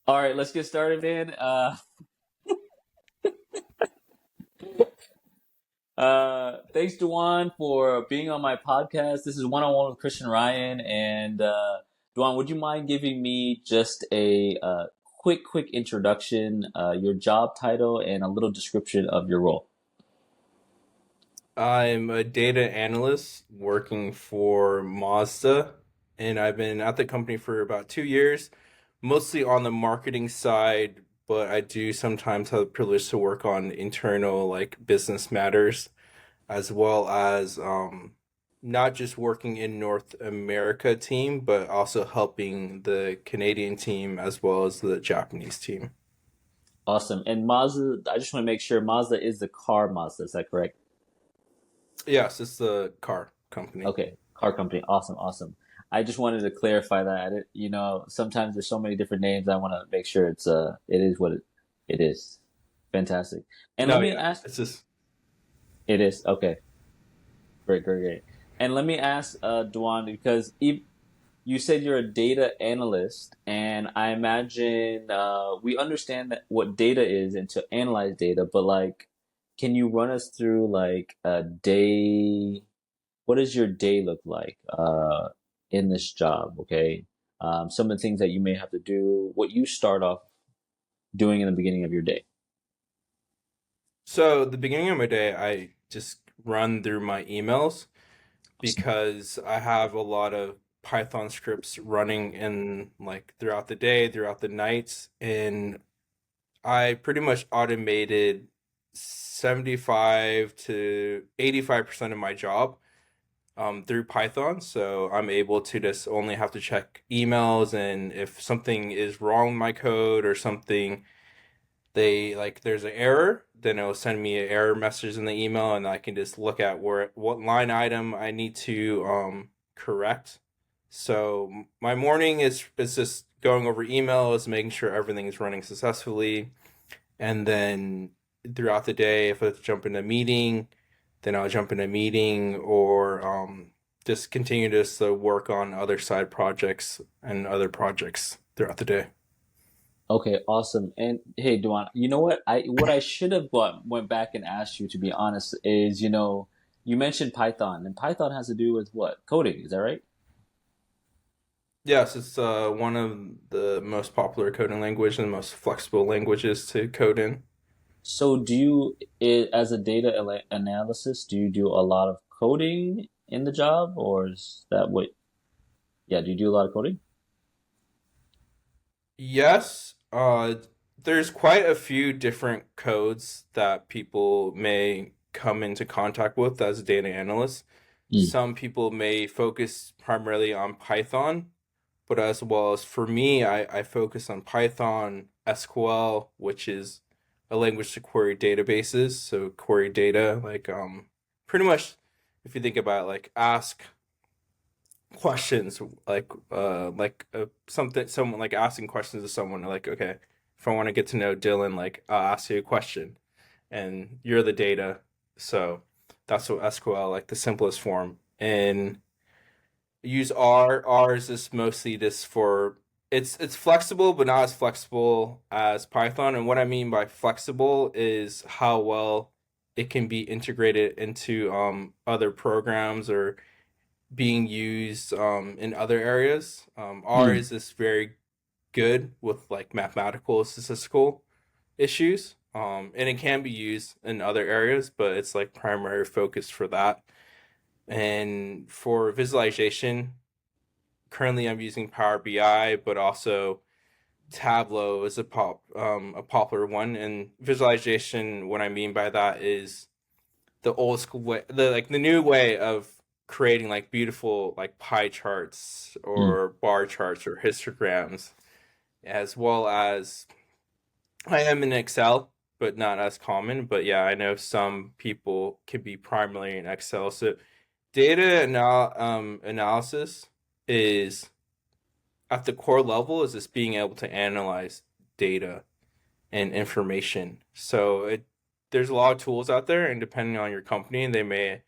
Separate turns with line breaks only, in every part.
All right, let's get started, man. Thanks, Duan, for being on my podcast. This is One on One with Christian Ryan, and Duan, would you mind giving me just a quick introduction, your job title, and a little description of your role?
I'm a data analyst working for Mazda, and I've been at the company for about 2 years, mostly on the marketing side, but I do sometimes have the privilege to work on internal like business matters, as well as not just working in North America team, but also helping the Canadian team as well as the Japanese team.
Awesome. And Mazda, I just want to make sure Mazda is the car Mazda. Is that correct?
Yes, it's the car company.
Okay, car company. Awesome, awesome. I just wanted to clarify that. Sometimes there's so many different names. I want to make sure it is what it is. Fantastic. And let
No,
me
yeah,
ask,
it's just
it is okay. Great. And let me ask, Duan, because you said you're a data analyst, and I imagine we understand that what data is and to analyze data, but like, can you run us through like a day? What does your day look like in this job? Okay, some of the things that you may have to do, what you start off doing in the beginning of your day.
so the beginning of my day, I just run through my emails
Awesome.
because I have a lot of Python scripts running in like throughout the day, throughout the nights, and I pretty much automated 75 to 85% of my job through Python. So I'm able to just only have to check emails, and if something is wrong with my code or something they like there's an error, then it'll send me an error message in the email, and I can just look at where what line item I need to correct. So my morning is just going over emails, making sure everything is running successfully, and then throughout the day, if I have to jump in a meeting, then I'll jump in a meeting or just continue to work on other side projects and other projects throughout the day.
Okay, awesome. And hey, Duan, you know what? I should have went back and asked you, to be honest, is you mentioned Python, and Python has to do with what? Coding, is that right?
Yes, it's one of the most popular coding language and the most flexible languages to code in.
So as a data analysis, do you do a lot of coding in the job, or is that what? Yeah, do you do a lot of coding?
Yes, there's quite a few different codes that people may come into contact with as data analysts.
Mm.
Some people may focus primarily on Python, but as well as for me, I focus on Python, SQL, which is a language to query databases. So query data, like pretty much if you think about it, like ask questions something someone like asking questions to someone like okay, if I want to get to know Dylan, like I'll ask you a question and you're the data. So that's what SQL, like the simplest form. And use R is just mostly just for it's flexible but not as flexible as Python. And what I mean by flexible is how well it can be integrated into other programs or being used in other areas. R
Mm.
is just very good with like mathematical statistical issues. And it can be used in other areas, but it's like primary focus for that. And for visualization, currently I'm using Power BI, but also Tableau is a popular one. And visualization, what I mean by that is the old school way, the new way of creating like beautiful like pie charts
Mm.
or bar charts or histograms, as well as I am in Excel, but not as common. But yeah, I know some people can be primarily in Excel. So analysis is at the core level is just being able to analyze data and information. So there's a lot of tools out there, and depending on your company, they may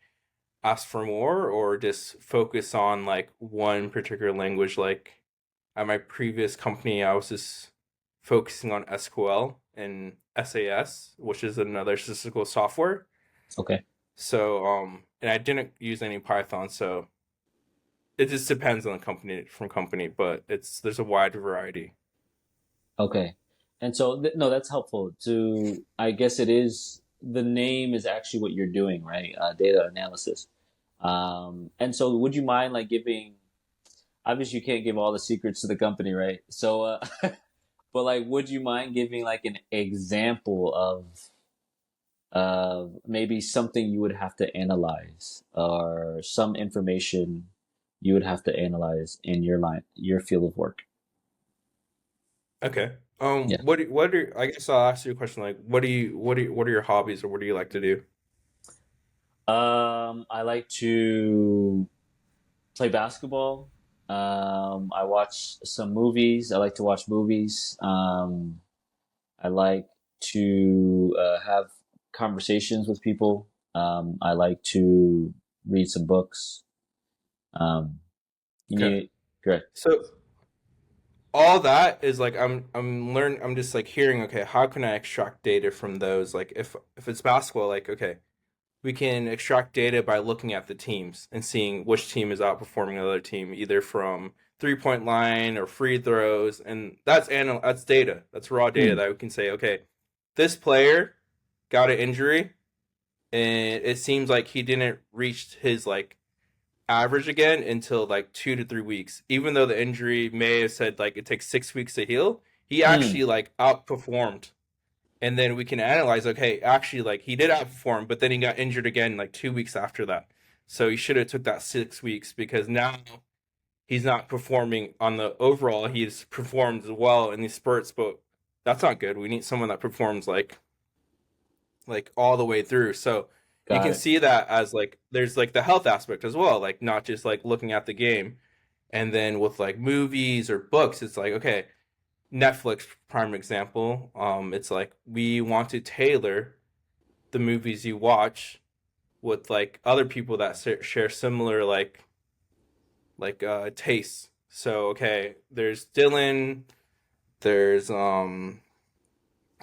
ask for more or just focus on like one particular language. Like at my previous company, I was just focusing on SQL and SAS, which is another statistical software.
Okay.
So, and I didn't use any Python, so it just depends on the company from company, but there's a wide variety.
Okay. And so, no, that's helpful to, I guess it is, the name is actually what you're doing, right? Data analysis. And so would you mind like giving, obviously you can't give all the secrets to the company, right? So, but like, would you mind giving like an example of maybe something you would have to analyze or some information you would have to analyze in your field of work?
Okay.
Yeah.
What are I guess I'll ask you a question like what are your hobbies or what do you like to do?
I like to play basketball. I watch some movies. I like to watch movies. I like to have conversations with people. I like to read some books. Um, you
Okay.
need, correct.
So all that is like I'm just like hearing, okay, how can I extract data from those? Like if it's basketball, like okay, we can extract data by looking at the teams and seeing which team is outperforming another team, either from 3-point line or free throws, and that's data. That's raw data
Hmm.
that we can say, okay, this player got an injury, and it seems like he didn't reach his like average again until like 2 to 3 weeks. Even though the injury may have said like it takes 6 weeks to heal, he
Hmm.
actually like outperformed, and then we can analyze, okay, actually like he did outperform, but then he got injured again like 2 weeks after that, so he should have took that 6 weeks because now he's not performing on the overall. He's performed well in these spurts, but that's not good. We need someone that performs like all the way through. So you
Got
can
it.
see that as like there's like the health aspect as well, like not just like looking at the game. And then with like movies or books, it's like, okay, Netflix prime example. It's like we want to tailor the movies you watch with like other people that share similar tastes. So okay, there's Dylan, there's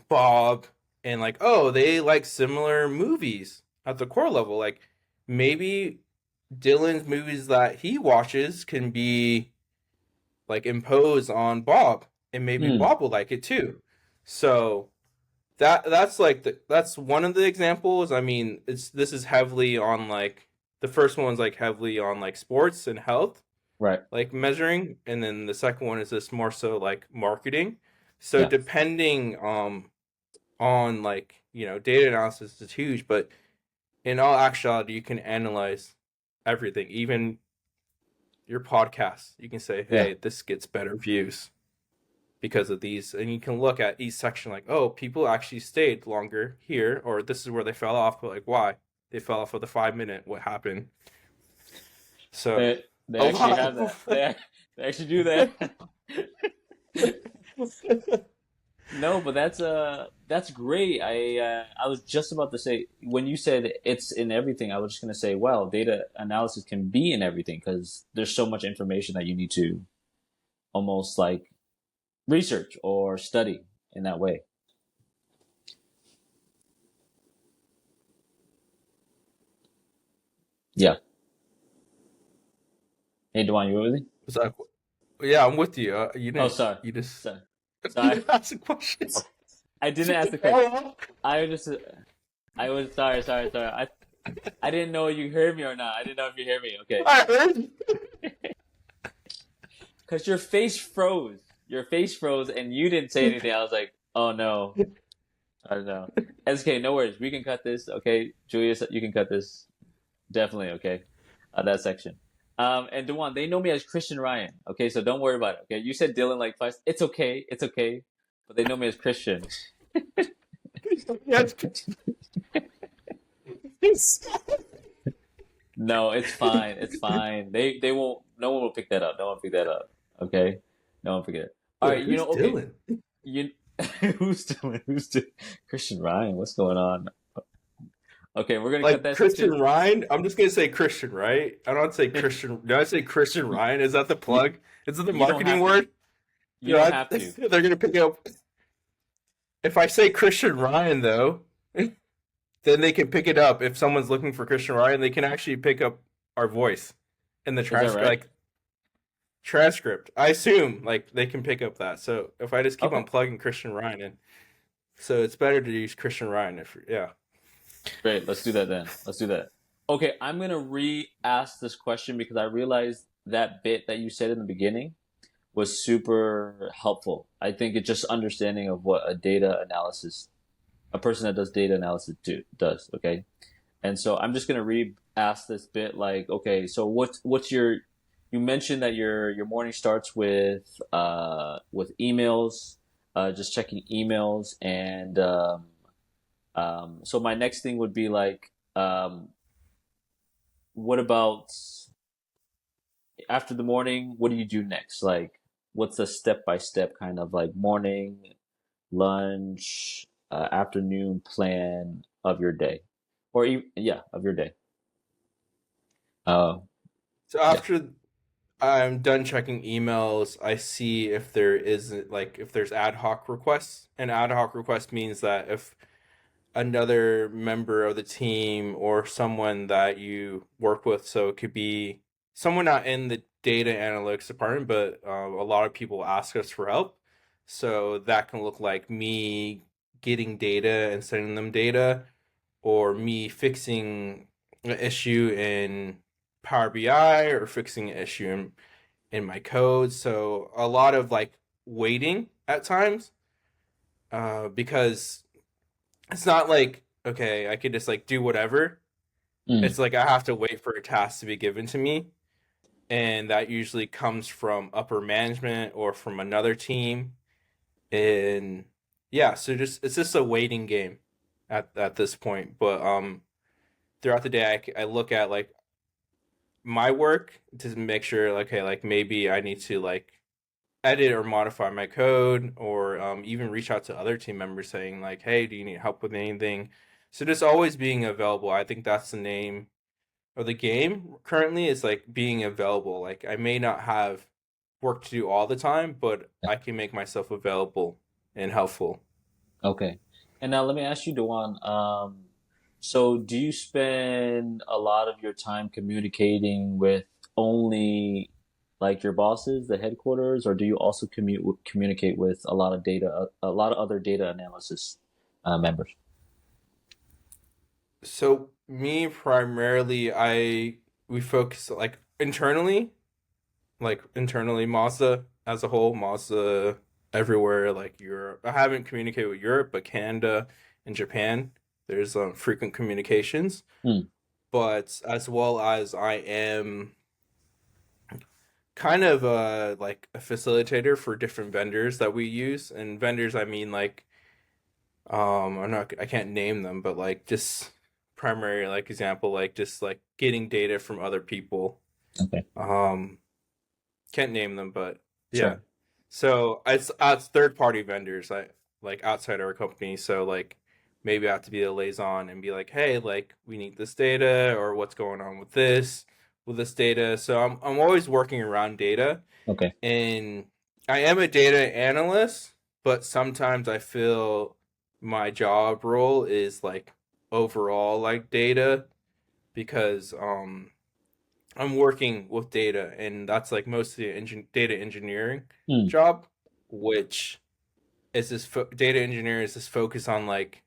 Bob, and like oh they like similar movies at the core level. Like maybe Dylan's movies that he watches can be like imposed on Bob, and maybe
Hmm.
Bob will like it too. So that's like that's one of the examples. I mean, it's this is heavily on like the first one's like heavily on like sports and health,
Right.
like measuring, and then the second one is just more so like marketing. So
Yeah.
depending on like data analysis is huge, but in all actuality, you can analyze everything, even your podcast. You can say,
Yeah.
hey, this gets better views because of these, and you can look at each section like, oh, people actually stayed longer here, or this is where they fell off, but like why they fell off of the 5 minute, what happened. So
They
a
actually
lot.
have that. They actually do that. No, but that's great. I was just about to say when you said it's in everything, I was just gonna say, well, data analysis can be in everything because there's so much information that you need to almost like research or study in that way. Yeah. Hey, Dewan, you with me?
So, yeah, I'm with you.
Oh, sorry.
You just
Sorry.
you
Sorry.
didn't ask a question.
I didn't ask the question. I was just I was sorry. I didn't know you heard me or not. I didn't know if you hear me. Okay.
I heard.
Because your face froze. Your face froze and you didn't say anything. I was like, oh no. I don't know. SK, no worries. We can cut this. Okay. Julius, you can cut this. Definitely. Okay. That section. And Dewan, they know me as Christian Ryan. Okay. So don't worry about it. Okay. You said Dylan like twice. It's okay. It's okay. But they know me as Christian.
Yes.
No, it's fine. It's fine. They won't. No one will pick that up. No one will pick that up. Okay. No one forget it. All right.
Who's
Okay.
Dylan?
You who's doing Christian Ryan? What's going on? Okay, we're gonna cut
Like
that
Christian
section.
Ryan? I'm just gonna say Christian, right? I don't say Christian. Do I say Christian Ryan? Is that the
You
plug? Is it the
you don't
marketing
have to.
word?
You don't have to.
They're gonna pick up. If I say Christian Ryan though, then they can pick it up. If someone's looking for Christian Ryan, they can actually pick up our voice in the
Is that
transcript.
right?
Like transcript, I assume like they can pick up that. So if I just keep
Okay,
on plugging Christian Ryan in, so it's better to use Christian Ryan. If yeah.
great. Let's do that then. Let's do that. Okay, I'm gonna re-ask this question because I realized that bit that you said in the beginning was super helpful. I think it's just understanding of what a person that does data analysis does. Okay, and so I'm just gonna re-ask this bit like, okay, so what's your you mentioned that your morning starts with emails, just checking emails, and so my next thing would be like, what about after the morning? What do you do next? Like, what's the step by step kind of like morning, lunch, afternoon plan of your day, or yeah, of your day? Uh,
So
yeah.
after I'm done checking emails, I see if there is like if there's ad hoc requests. An ad hoc request means that if another member of the team or someone that you work with, so it could be someone not in the data analytics department, but a lot of people ask us for help. So that can look like me getting data and sending them data, or me fixing an issue in Power BI or fixing an issue in my code. So a lot of like waiting at times, because it's not like okay, I could just like do whatever.
Mm,
It's like I have to wait for a task to be given to me, and that usually comes from upper management or from another team. And yeah, so just it's just a waiting game at this point. But throughout the day, I look at like my work to make sure like okay, like maybe I need to like edit or modify my code, or even reach out to other team members saying like hey, do you need help with anything. So just always being available. I think that's the name of the game currently, is like being available. Like I may not have work to do all the time, but I can make myself available and helpful.
okay. And now let me ask you, Dewan. So do you spend a lot of your time communicating with only like your bosses, the headquarters, or do you also communicate with a lot of other data analysis members?
So me primarily, I we focus like internally Mazda as a whole, Mazda everywhere, like Europe. I haven't communicated with Europe, but Canada and Japan, there's frequent communications.
Hmm.
But as well as I am kind of like a facilitator for different vendors that we use, and vendors I mean like I can't name them, but like just primary like example, like just like getting data from other people.
Okay.
um can't name them, but yeah.
Sure.
So it's third party vendors like outside our company. So like maybe I have to be a liaison and be like, hey, like we need this data, or what's going on with this data. So I'm always working around data,
Okay.
and I am a data analyst, but sometimes I feel my job role is like overall like data, because I'm working with data, and that's like mostly data engineering
Hmm.
job, which is data engineer is this focus on like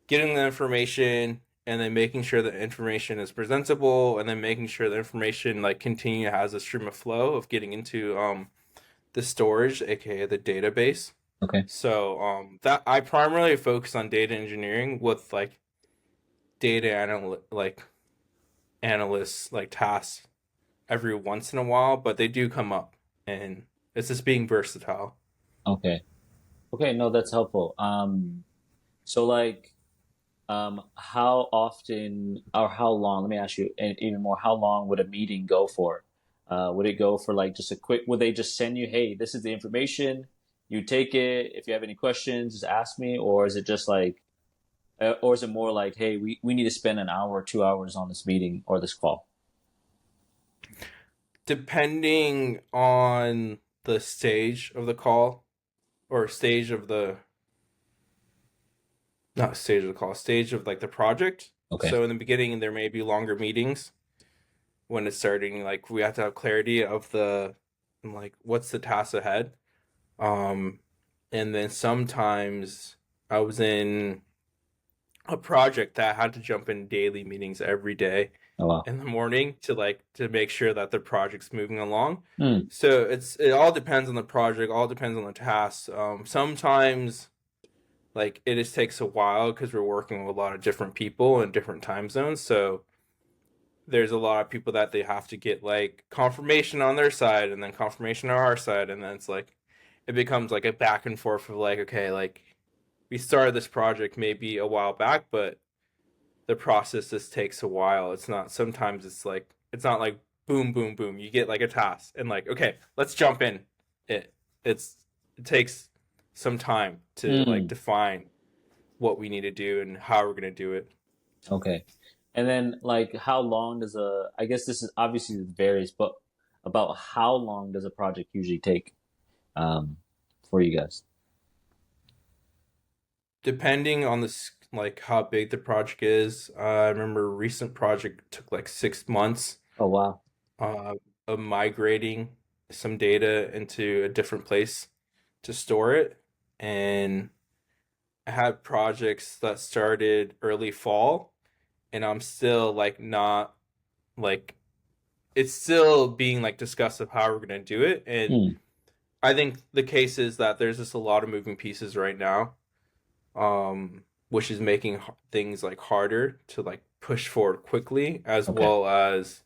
getting the information and then making sure the information is presentable, and then making sure the information like continue has a stream of flow of getting into the storage, aka the database.
Okay.
So that I primarily focus on data engineering with like like analysts like tasks every once in a while, but they do come up, and it's just being versatile.
Okay. Okay. No, that's helpful. So like, how often or how long? Let me ask you even more. How long would a meeting go for? Would it go for like just a quick? Would they just send you, "Hey, this is the information. You take it. If you have any questions, just ask me," or is it just like, or is it more like, "Hey, we need to spend an hour or 2 hours on this meeting or this call"?
Depending on the stage of the call, or stage of the not stage of the call, stage of like the project.
Okay.
So in the beginning, there may be longer meetings when it's starting. Like we have to have clarity of the like what's the task ahead. Um, and then sometimes I was in a project that I had to jump in daily meetings every day
Oh wow.
in the morning to make sure that the project's moving along.
Hmm.
So it all depends on the project, all depends on the tasks. Sometimes like it just takes a while because we're working with a lot of different people in different time zones. So there's a lot of people that they have to get like confirmation on their side and then confirmation on our side, and then it's like it becomes like a back and forth of like, okay, like we started this project maybe a while back, but the process just takes a while. It's not sometimes it's not like boom boom boom. You get like a task and like, okay, let's jump in. It it's it takes some time to like
Hmm.
define what we need to do and how we're gonna do it.
Okay. And then like how long does I guess this is obviously it varies, but about how long does a project usually take um for you guys?
Depending on like how big the project is. I remember a recent project took like 6 months
Oh wow.
uh, of migrating some data into a different place to store it. And I had projects that started early fall, and I'm still like not like it's still being like discussed of how we're gonna do it. And
Hmm.
I think the case is that there's just a lot of moving pieces right now, which is making things like harder to like push forward quickly, as
Okay.
well as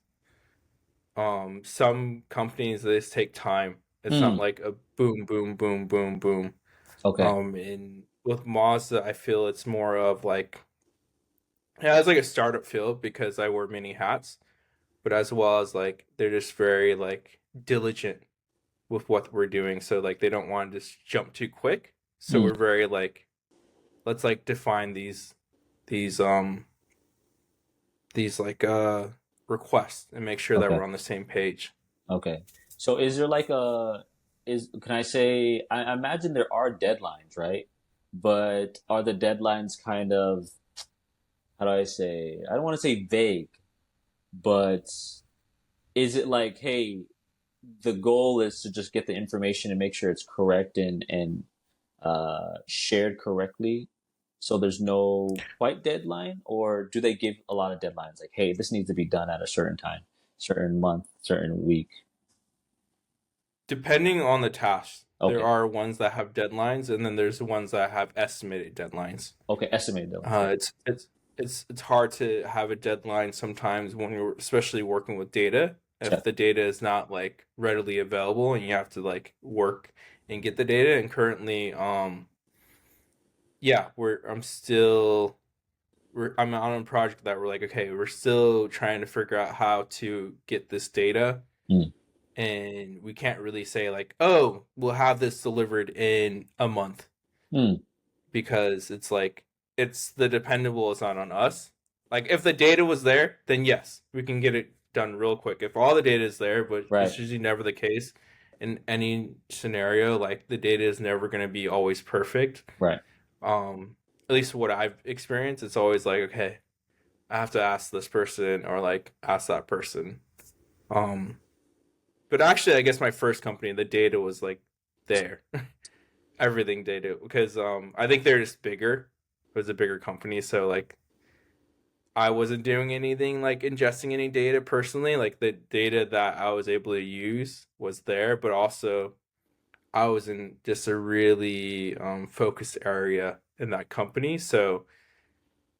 some companies they just take time. It's not
Hmm.
like a boom, boom, boom, boom, boom.
Okay.
And with Mazda, I feel it's more of like yeah, it's like a startup feel because I wear many hats, but as well as like they're just very like diligent with what we're doing. So like they don't want to just jump too quick. So
Hmm.
we're very like let's like define these these like requests and make sure that
Okay.
we're on the same page.
Okay. So is there like a is can I say I imagine there are deadlines, right? But are the deadlines kind of how do I say I don't want to say vague, but is it like, hey, the goal is to just get the information and make sure it's correct and shared correctly, so there's no quite deadline, or do they give a lot of deadlines? Like, hey, this needs to be done at a certain time, certain month, certain week.
Depending on the task, there
Okay,
are ones that have deadlines, and then there's the ones that have estimated deadlines.
okay, estimated deadlines.
Uh,
Okay,
it's it's it's hard to have a deadline sometimes when you're especially working with data.
yeah.
If the data is not like readily available and you have to like work and get the data. And currently, yeah, I'm on a project that we're like, okay, we're still trying to figure out how to get this data,
Mm,
and we can't really say like, oh, we'll have this delivered in a month
mm,
because it's like it's the dependable is not on us. Like if the data was there, then yes, we can get it done real quick. If all the data is there, but
right,
it's usually never the case in any scenario, like the data is never going to be always perfect.
right.
At least what I've experienced, it's always like, okay, I have to ask this person or like ask that person. Um, but actually, I guess my first company, the data was like there, everything data, because I think they're just bigger. It was a bigger company, so like I wasn't doing anything like ingesting any data personally. Like the data that I was able to use was there, but also I was in just a really focused area in that company, so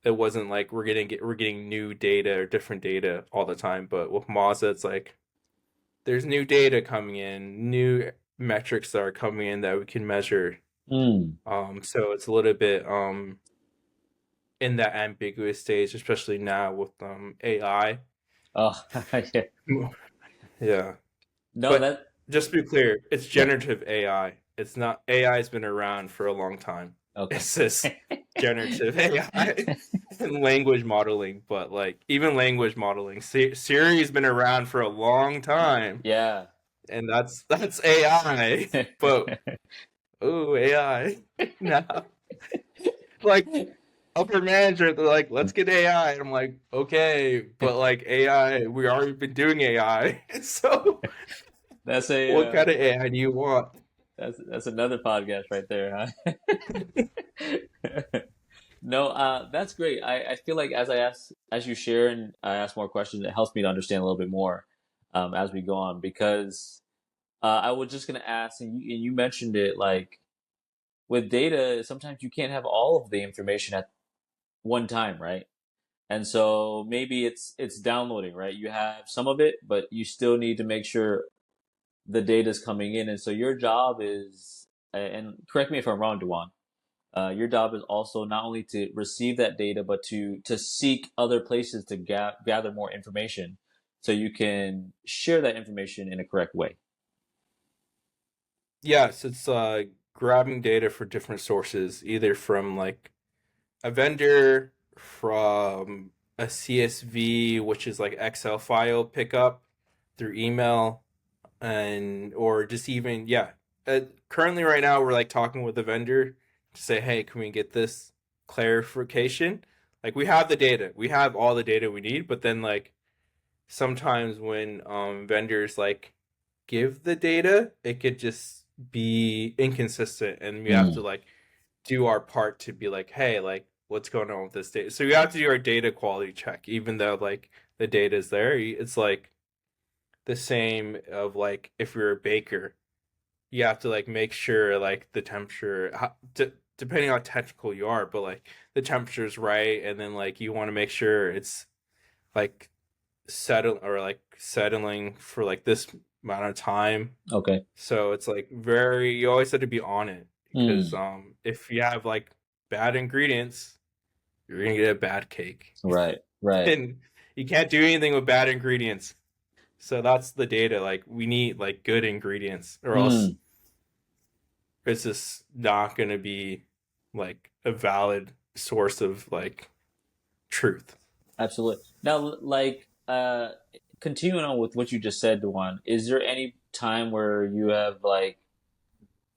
it wasn't like we're getting new data or different data all the time. But with Mazda, it's like there's new data coming in, new metrics that are coming in that we can measure.
Mm.
So it's a little bit in that ambiguous stage, especially now with AI.
Oh, yeah.
Yeah.
No,
But
that
just to be clear, it's
yeah.
generative AI. It's not AI has been around for a long time.
Okay.
It's this generative AI and language modeling, but like even language modeling, Siri's been around for a long time,
Yeah.
and that's AI. But oh, AI now, like. upper management, they're like, let's get AI. And I'm like, okay, but like AI, we already been doing AI. So
That's a
what kind of AI do you want?
that's another podcast right there, huh? No, that's great. I feel like as you share and I ask more questions, it helps me to understand a little bit more as we go on because I was just gonna ask, and you mentioned it, like with data, sometimes you can't have all of the information at one time, right? And so maybe it's downloading, right? You have some of it, but you still need to make sure the data is coming in. And so your job is, and correct me if I'm wrong, Dewan, your job is also not only to receive that data, but to seek other places to gather more information, so you can share that information in a correct way.
Yes, it's grabbing data for different sources, either from like a vendor, from a CSV, which is like Excel file pickup through email, and or just even yeah. Currently, right now, we're like talking with the vendor to say, hey, can we get this clarification? Like we have the data, we have all the data we need, but then like sometimes when vendors like give the data, it could just be inconsistent, and we have to
Mm,
like do our part to be like, hey, like what's going on with this data? So we have to do our data quality check, even though like the data is there. It's like the same of like if you're a baker, you have to like make sure like the temperature, depending on how technical you are, but like the temperature is right, and then like you want to make sure it's like settling for like this amount of time.
okay.
So it's like very you always have to be on it because
Mm,
if you have like bad ingredients, you're gonna get a bad cake.
right, right.
And you can't do anything with bad ingredients. So that's the data. Like we need like good ingredients or else
Mm,
it's just not gonna be like a valid source of like truth.
absolutely. Now, like, continuing on with what you just said, Dewan, is there any time where you have like,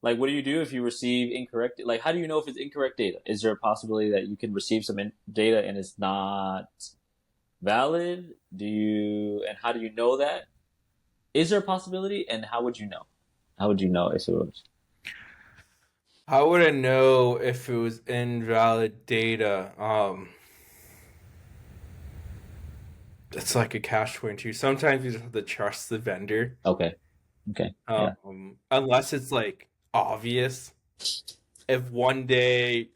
what do you do if you receive incorrect? Like, how do you know if it's incorrect data? Is there a possibility that you can receive some data and it's not valid? And how do you know that? Is there a possibility, and how would you know? How would you know if it was?
How would I know if it was invalid data? It's like a catch 22. Sometimes you just have to trust the vendor.
Okay, okay, yeah.
Unless it's like obvious. If one day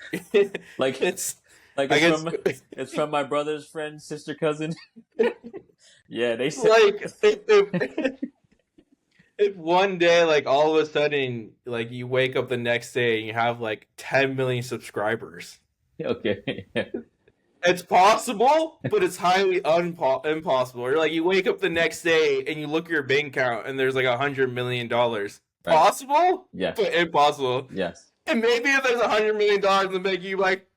Like,
it's
like
I guess
it's from my brother's friend, sister, cousin. Yeah, they said.
like if one day like all of a sudden like you wake up the next day and you have like 10 million subscribers.
Okay,
It's possible, but it's highly impossible. Or like you wake up the next day and you look at your bank account and there's like $100 million.
right.
Possible,
Yes,
but impossible.
yes,
And maybe if there's $100 million in the bank, you like,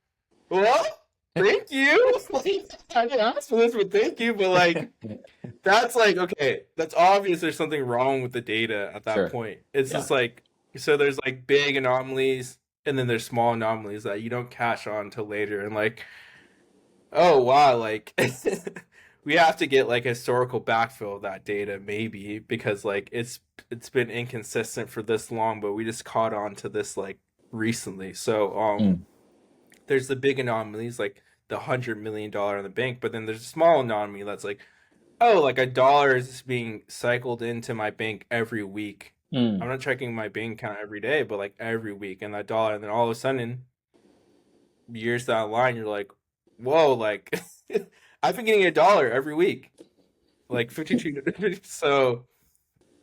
well, thank you. Like, I didn't ask for this, but thank you. But like, that's like okay, that's obvious. There's something wrong with the data at that
sure,
point. It's
yeah,
just like so. There's like big anomalies, and then there's small anomalies that you don't catch on until later. And like, oh wow, like we have to get like a historical backfill of that data maybe because like it's been inconsistent for this long, but we just caught on to this like recently. So
mm,
there's the big anomalies like the $100 million in the bank, but then there's a small anomaly that's like, oh, like a dollar is being cycled into my bank every week. I'm
mm,
not checking my bank account every day, but like every week, and that dollar, and then all of a sudden, years down the line, you're like, whoa, like I've been getting a dollar every week, like 52. So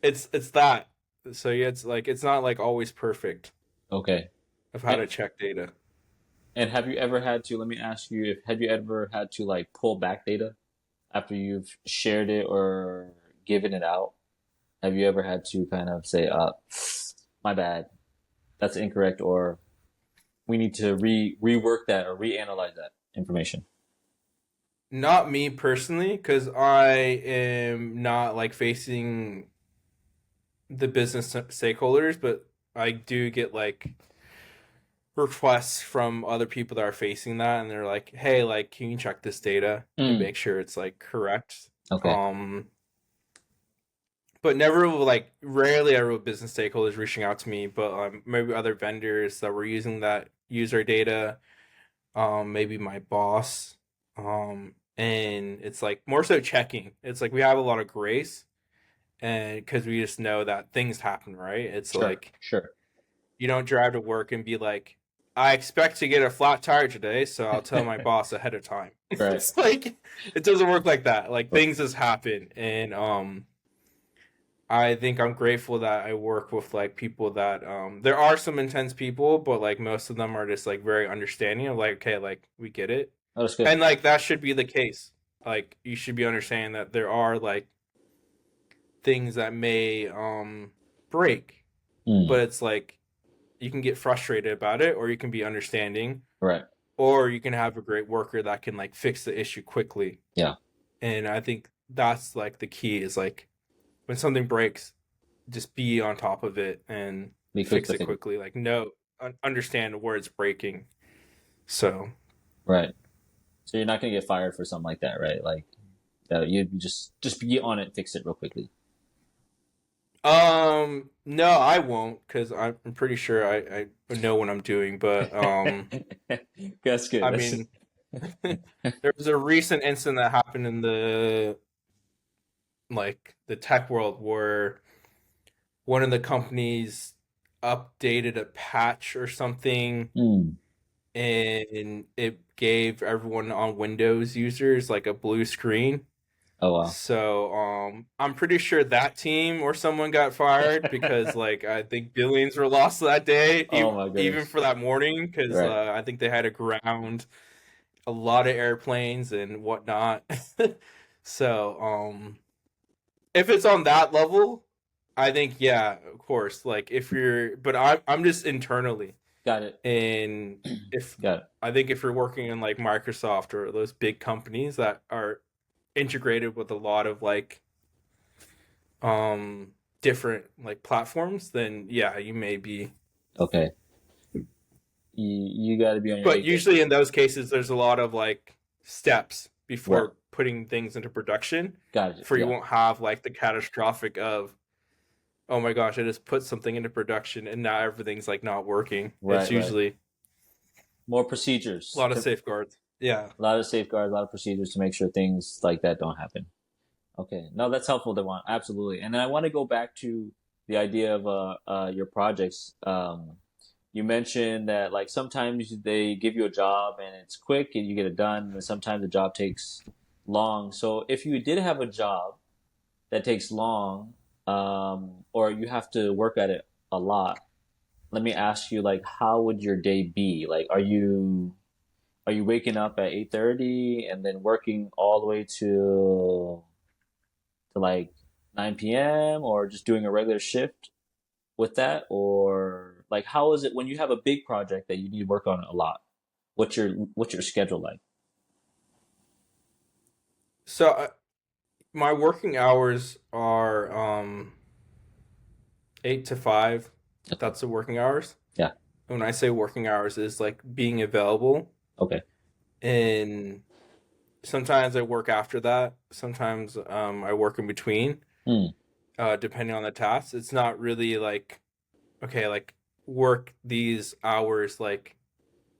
it's that. So yeah, it's like it's not like always perfect
okay.
of how
And
to check data.
and have you ever had to? Let me ask you: if have you ever had to like pull back data after you've shared it or given it out? Have you ever had to kind of say, my bad, that's incorrect, or we need to rework that or reanalyze that information?
Not me personally, because I am not like facing the business stakeholders, but I do get like requests from other people that are facing that, and they're like, "Hey, like, can you check this data and
Mm,
make sure it's like correct?"
okay.
Um, but never like rarely ever with business stakeholders reaching out to me, but maybe other vendors that were using that user data, maybe my boss, and it's like more so checking. It's like we have a lot of grace, and because we just know that things happen, right? It's
Sure.
like
Sure.
you don't drive to work and be like, I expect to get a flat tire today, so I'll tell my boss ahead of time.
Right.
It's like it doesn't work like that. Like things just happen, and I think I'm grateful that I work with like people that there are some intense people, but like most of them are just like very understanding of like, okay, like we get it.
Oh, that's good.
And like that should be the case. Like you should be understanding that there are like things that may break,
Mm,
but it's like you can get frustrated about it or you can be understanding
right.
or you can have a great worker that can like fix the issue quickly.
Yeah.
And I think that's like the key is like when something breaks, just be on top of it and
Be quick
fix
to
it
fix it.
quickly. Like know understand where it's breaking. So
Right. So you're not gonna get fired for something like that, right? Like you just be on it, fix it real quickly.
no, I won't because I'm pretty sure I know what I'm doing. But
That's good.
I
That's
mean, there was a recent incident that happened in the like the tech world where one of the companies updated a patch or something
mm.
and it gave everyone on Windows users like a blue screen.
Oh wow.
So I'm pretty sure that team or someone got fired because like I think billions were lost that day,
Oh my
even
goodness.
for that morning, because
Right.
I think they had to ground a lot of airplanes and whatnot. So if it's on that level, I think yeah, of course. Like if you're, but I'm just internally,
Got it.
and if
Got it.
I think if you're working in like Microsoft or those big companies that are integrated with a lot of like um different like platforms, then yeah, you may be.
Okay. You got to be on your
But
A game.
usually in those cases, there's a lot of like steps
Right.
before putting things into production,
Got it.
for you
Yeah.
won't have like the catastrophic of oh my gosh, I just put something into production and now everything's like not working. It's
Right. Right.
usually
More
a
procedures.
lot of safeguards. Yeah.
A lot of safeguards. A lot of procedures to make sure things like that don't happen. Okay. No, that's helpful, Devon. Absolutely. And then I want to go back to the idea of your projects. You mentioned that like sometimes they give you a job and it's quick and you get it done, and sometimes the job takes long. So if you did have a job that takes long, or you have to work at it a lot, let me ask you, like, how would your day be? Like, are you waking up at 8:30 and then working all the way to like 9 p.m., or just doing a regular shift with that? Or like how is it when you have a big project that you need to work on a lot? What's your schedule like?
So my working hours are 8 to 5.
Okay.
That's the working hours.
Yeah.
When I say working hours is like being available,
Okay.
and sometimes I work after that. Sometimes I work in between,
Hmm.
depending on the task. It's not really like okay, like work these hours like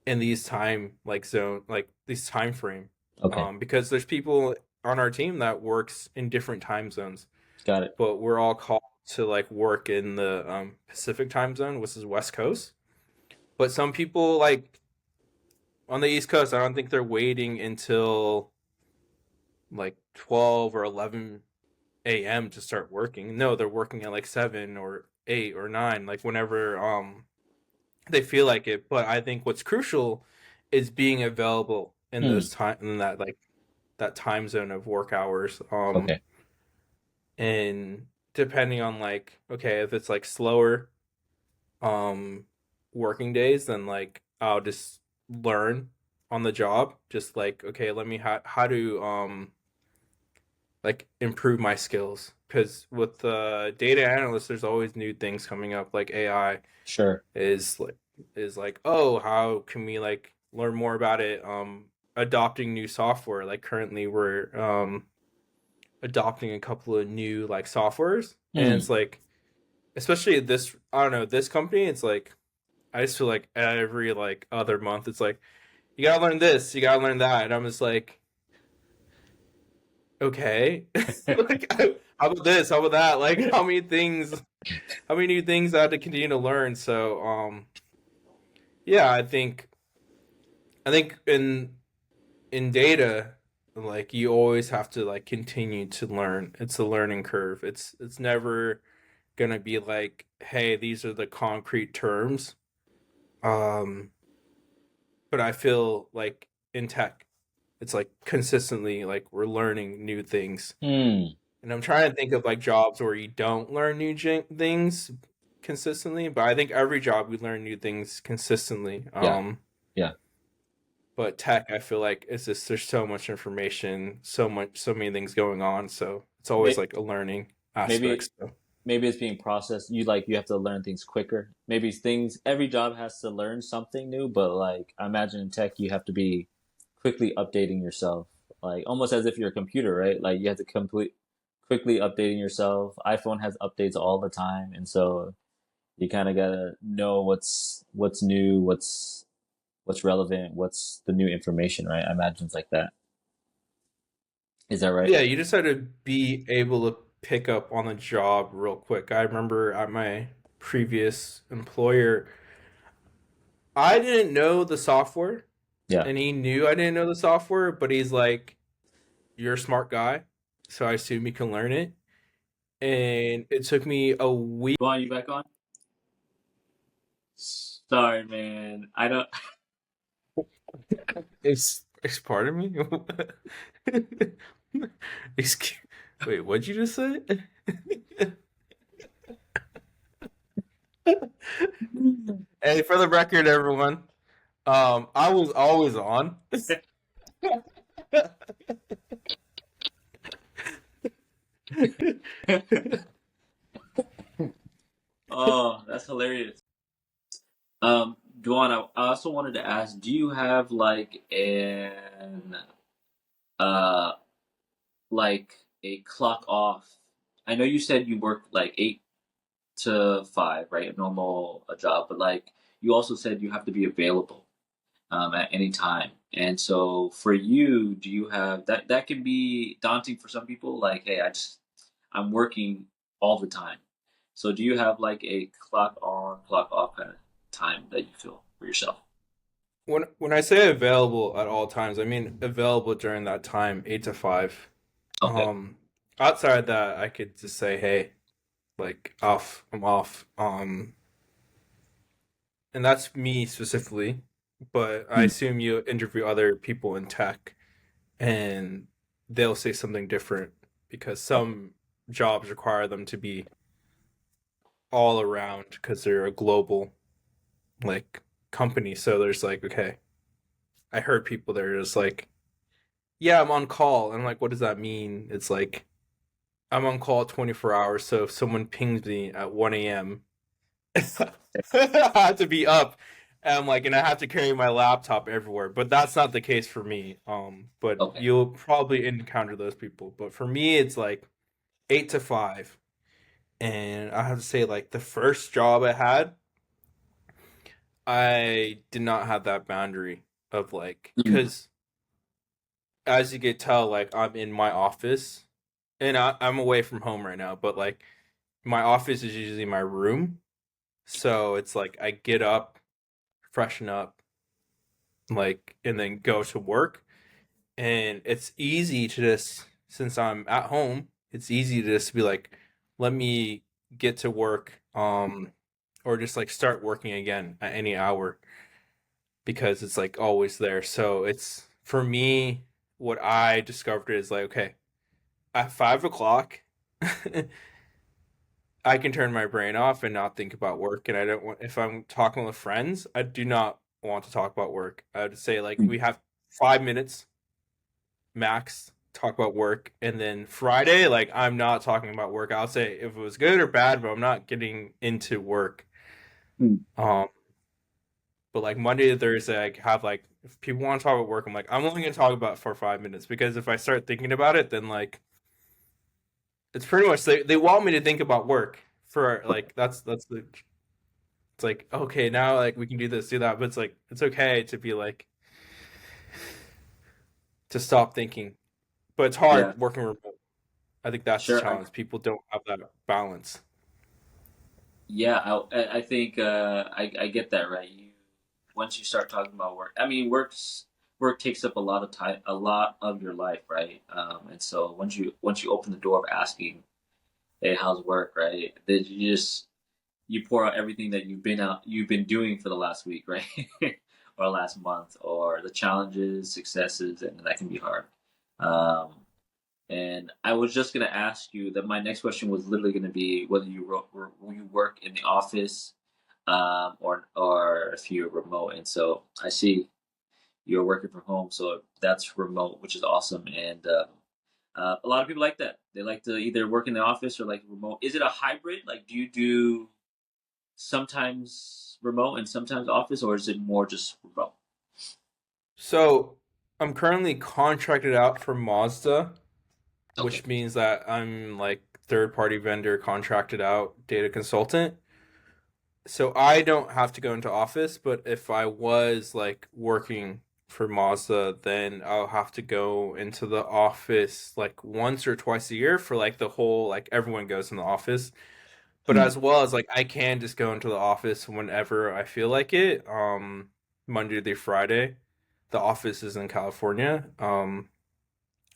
in these time like zone like these time frame.
Okay.
Because there's people on our team that works in different time zones,
Got it.
but we're all called to like work in the Pacific time zone, which is West Coast. But some people like on the East Coast, I don't think they're waiting until like 12 or 11 a.m. to start working. No, they're working at like 7 or 8 or 9, like whenever they feel like it. But I think what's crucial is being available in
Hmm.
those time in that like that time zone of work hours.
Okay.
And depending on like okay, if it's like slower um working days, then like I'll just learn on the job. Just like okay, let me how to like improve my skills because with data analysts there's always new things coming up like AI
Sure.
is like is like, oh, how can we like learn more about it? Adopting new software. Like currently we're adopting a couple of new like softwares, and
Hmm.
it's like, especially this, I don't know, this company, it's like I just feel like every like other month it's like, you gotta learn this, you gotta learn that, and I'm just like, okay. Like how about this, how about that, like how many things, how many new things I have to continue to learn. So yeah, I think in data, like you always have to like continue to learn. It's a learning curve. It's never gonna be like, hey, these are the concrete terms. um but I feel like in tech, it's like consistently like we're learning new things.
Hmm.
And I'm trying to think of like jobs where you don't learn new things consistently, but I think every job we learn new things consistently.
Yeah. Yeah.
But tech, I feel like it's just there's so much information, so many things going on, so it's always
May-
like a learning aspect.
Maybe
So.
maybe it's being processed. You have to learn things quicker. Maybe things every job has to learn something new, but like I imagine in tech you have to be quickly updating yourself. Like almost as if you're a computer, right? Like you have to complete quickly updating yourself. iPhone has updates all the time, and so you kind of gotta know what's new, what's relevant, what's the new information, right? I imagine it's like that. Is that right?
Yeah, you just had to be able to pick up on the job real quick. I remember at my previous employer, I didn't know the software,
Yeah.
and he knew I didn't know the software, but he's like, "You're a smart guy, so I assume you can learn it." And it took me a week.
Go on, you back on? Sorry, man. I don't.
It's part of me. Excuse, wait, what'd you just say? Hey, for the record, everyone, I was always on.
Oh, that's hilarious. Duan, I also wanted to ask, do you have uh like a clock off? I know you said you work like 8 to 5, right? A normal job, but like you also said you have to be available at any time. And so for you, do you have that? That can be daunting for some people. Like, hey, I'm working all the time. So do you have like a clock on, clock off kind of time that you feel for yourself?
When I say available at all times, I mean available during that time, 8 to 5.
Okay.
Um, Outside that, I could just say, hey, like off, I'm off. And that's me specifically, but I
Hmm.
assume you interview other people in tech, and they'll say something different because some jobs require them to be all around because they're a global like company. So there's like, okay, I heard people that are just like, yeah, I'm on call. And I'm like, what does that mean? It's like, I'm on call 24 hours. So if someone pings me at 1 a.m., I have to be up. And I'm like, and I have to carry my laptop everywhere. But that's not the case for me. But
Okay.
you'll probably encounter those people. But for me, it's like 8 to 5. And I have to say, like, the first job I had, I did not have that boundary of like,
Mm.
because as you could tell, like I'm in my office, and I'm away from home right now, but like my office is usually my room. So it's like I get up, freshen up, like, and then go to work. And it's easy to just, since I'm at home, it's easy to just be like, let me get to work, or just like start working again at any hour because it's like always there. So it's for me, what I discovered is like, okay, at 5 o'clock, I can turn my brain off and not think about work. And I don't want, if I'm talking with friends, I do not want to talk about work. I would say like
Mm.
we have 5 minutes max talk about work, and then Friday, like I'm not talking about work. I'll say if it was good or bad, but I'm not getting into work.
Mm.
Um, But like Monday to Thursday, I have like if people want to talk about work, I'm like I'm only gonna talk about it for 5 minutes because if I start thinking about it, then like it's pretty much they want me to think about work for like that's the it's like okay now like we can do this do that, but it's like it's okay to be like to stop thinking, but it's
Yeah,
hard working remote. I think that's the
sure.
challenge. People don't have that balance.
Yeah, I think I get that right. You once you start talking about work, I mean, work takes up a lot of time, a lot of your life, right? And so once you open the door of asking, "Hey, how's work?" Right? Then you pour out everything that you've been doing for the last week, right? Or last month, or the challenges, successes, and that can be hard. Um, and I was just going to ask you that my next question was literally going to be whether you work in the office or if you're remote. And so I see you're working from home, so that's remote, which is awesome. And a lot of people like that. They like to either work in the office or like remote. Is it a hybrid? Like, do you do sometimes remote and sometimes office, or is it more just remote?
So I'm currently contracted out for Mazda,
Okay,
which means that I'm like third party vendor contracted out data consultant. So I don't have to go into office, but if I was like working for Mazda, then I'll have to go into the office like once or twice a year for like the whole like everyone goes in the office. But
hmm.
as well as like I can just go into the office whenever I feel like it. Monday through Friday. The office is in California.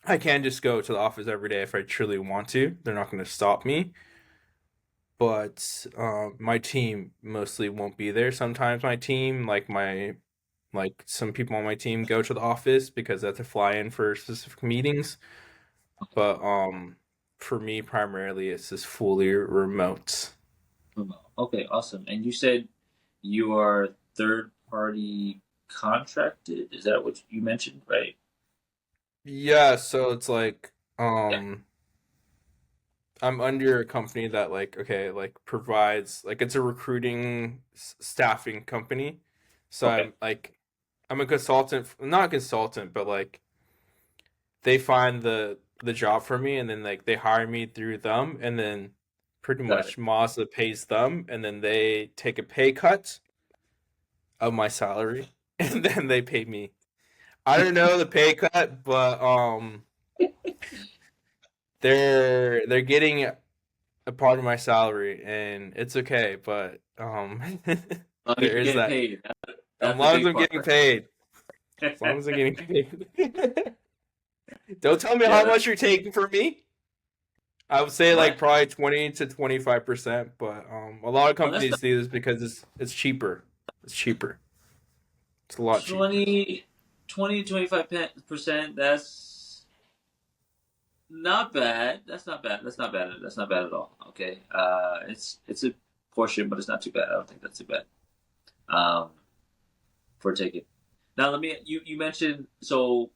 I can just go to the office every day if I truly want to. They're not going to stop me. But my team mostly won't be there. Sometimes my team, like some people on my team, go to the office because they have to fly in for specific meetings. But for me, primarily, it's just fully remote.
Remote. Okay, awesome. And you said you are third party contracted. Is that what you mentioned, right?
Yeah, so it's like
Yeah.
I'm under a company that like okay like provides like it's a recruiting staffing company. So
Okay.
I'm a consultant, not a consultant, but like they find the job for me and then like they hire me through them and then pretty
Got it.
much Mazda pays them and then they take a pay cut of my salary and then they pay me. I don't know the pay cut, but they're getting a part of my salary and it's okay, but
As long as
there
you're
is
getting
that
paid,
as
that's the
long as
big
I'm
part,
getting
right?
paid. As long as I'm getting paid. Don't tell me
Yeah,
how
that's
much you're taking from me. I would say like
what?
probably 20 to 25%, but a lot of
Oh, that's not
companies do this because it's cheaper. It's cheaper. It's a lot cheaper.
20 to 25%. That's not bad. That's not bad. That's not bad. That's not bad at all. Okay. It's a portion, but it's not too bad. I don't think that's too bad. Um, for taking. Now let me. You mentioned so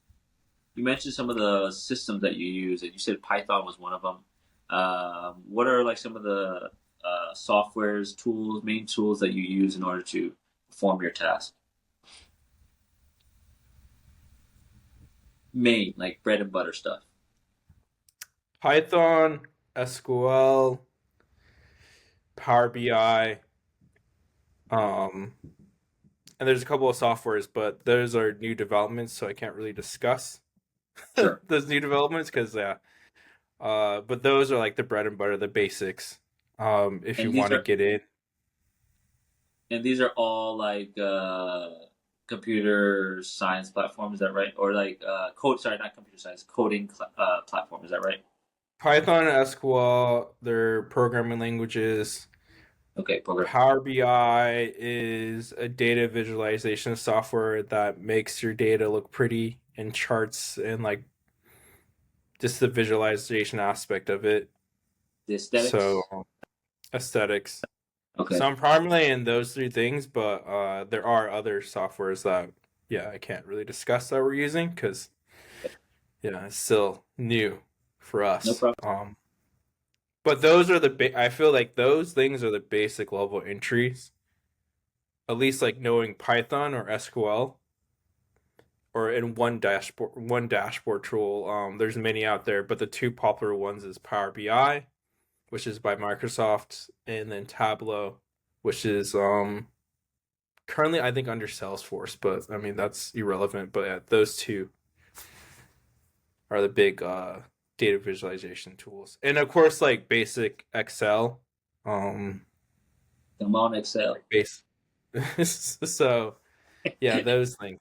you mentioned some of the systems that you use, and you said Python was one of them. What are like some of the softwares, tools, main tools that you use in order to perform your task? Main, like bread and butter stuff.
Python, SQL, Power BI, um, and there's a couple of softwares, but those are new developments, so I can't really discuss
Sure.
those new developments because yeah. But those are like the bread and butter, the basics. If you
And these
want to
are
get in.
and these are all like computer science platform. Is that right? Or like code? Sorry, not computer science, coding platform. Is that right?
Python and SQL, they're programming languages.
Okay, program.
Power BI is a data visualization software that makes your data look pretty and charts and like just the visualization aspect of it.
The
So
aesthetics.
aesthetics. So
Okay.
I'm primarily in those three things, but there are other softwares that yeah I can't really discuss that we're using because yeah it's still new for
No
us.
problem.
But those are I feel like those things are the basic level entries at least like knowing Python or SQL or in one dashboard tool. There's many out there, but the two popular ones is Power BI, which is by Microsoft, and then Tableau, which is currently I think under Salesforce, but I mean that's irrelevant. But yeah, those two are the big data visualization tools, and of course like basic Excel, um,
I'm on Excel.
like base. So yeah, those things.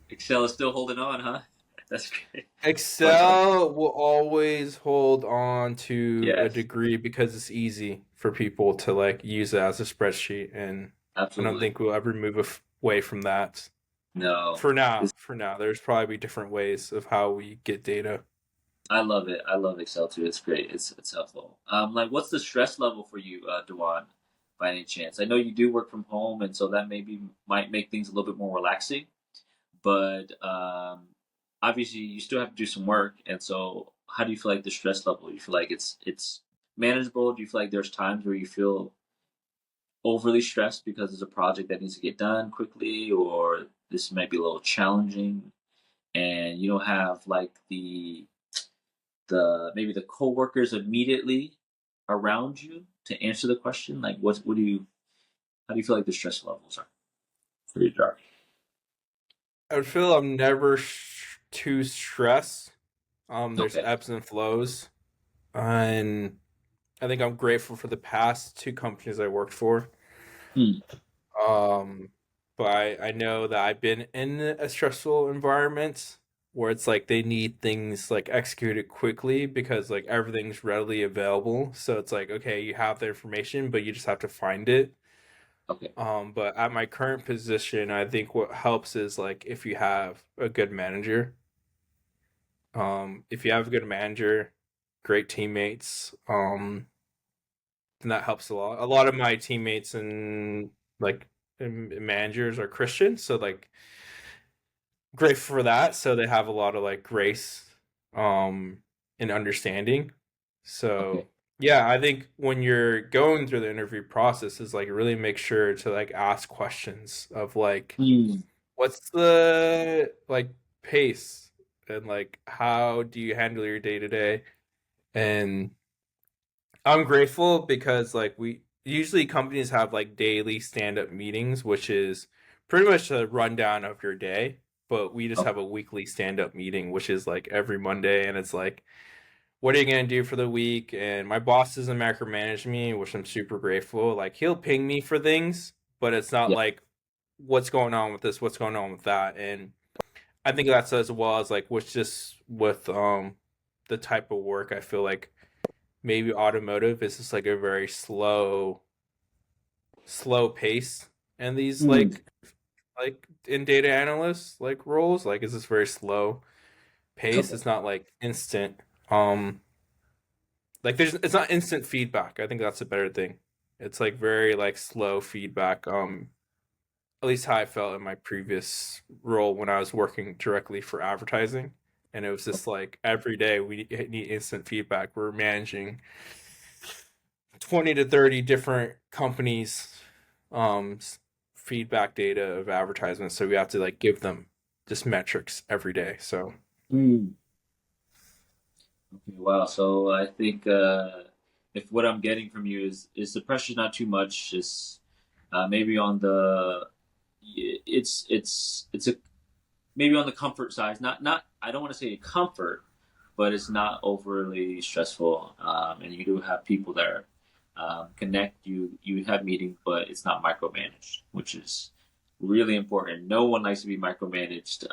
Excel is still holding on, huh? That's great. But
Excel will always hold on to a
yes,
degree because it's easy for people to like use it as a spreadsheet, and I don't
absolutely.
think we'll ever move away from that.
No,
For now,
this,
for now, there's probably different ways of how we get data.
I love it. I love Excel too. It's great. It's helpful. Like, what's the stress level for you, Dewan, by any chance? I know you do work from home, and so that maybe might make things a little bit more relaxing. But obviously, you still have to do some work, and so how do you feel like the stress level? You feel like it's manageable? Do you feel like there's times where you feel overly stressed because there's a project that needs to get done quickly, or this might be a little challenging, and you don't have like the maybe the coworkers immediately around you to answer the question? Like, what do you how do you feel like the stress levels are for your job?
I would feel I'm never too stressed. There's
Okay.
ebbs and flows, and I think I'm grateful for the past two companies I worked for.
Hmm.
Um, but I know that I've been in a stressful environment where it's like they need things like executed quickly because like everything's readily available. So it's like, okay, you have the information, but you just have to find it.
Okay.
But at my current position, I think what helps is like if you have a good manager. If you have a good manager, great teammates, then that helps a lot. A lot of my teammates and like managers are Christian, so like grateful for that. So they have a lot of like grace, and understanding. So
Okay.
yeah, I think when you're going through the interview process is like really make sure to like ask questions of like
Hmm.
what's the like pace and like how do you handle your day to day. And I'm grateful because like we usually companies have like daily stand up meetings, which is pretty much a rundown of your day. But we just
Okay.
have a weekly stand up meeting, which is like every Monday, and it's like, what are you gonna do for the week? And my boss doesn't micromanage me, which I'm super grateful. Like he'll ping me for things, but it's not
Yeah.
like what's going on with this, what's going on with that. And I think that's as well as like what's just with the type of work I feel like maybe automotive is just like a very slow pace, and these
Hmm.
like in data analyst like roles like is this very slow pace.
Okay.
It's not like instant, um like there's it's not instant feedback. I think that's a better thing. It's like very like slow feedback, at least how I felt in my previous role when I was working directly for advertising. And it was just like every day we need instant feedback. We're managing 20 to 30 different companies' um, feedback data of advertisements. So we have to like give them just metrics every day. So
Hmm. Okay. Wow. So I think if what I'm getting from you is the pressure's not too much, just maybe on the it's a maybe on the comfort side. Not I don't want to say comfort, but it's not overly stressful. And you do have people there connect. You have meetings, but it's not micromanaged, which is really important. No one likes to be micromanaged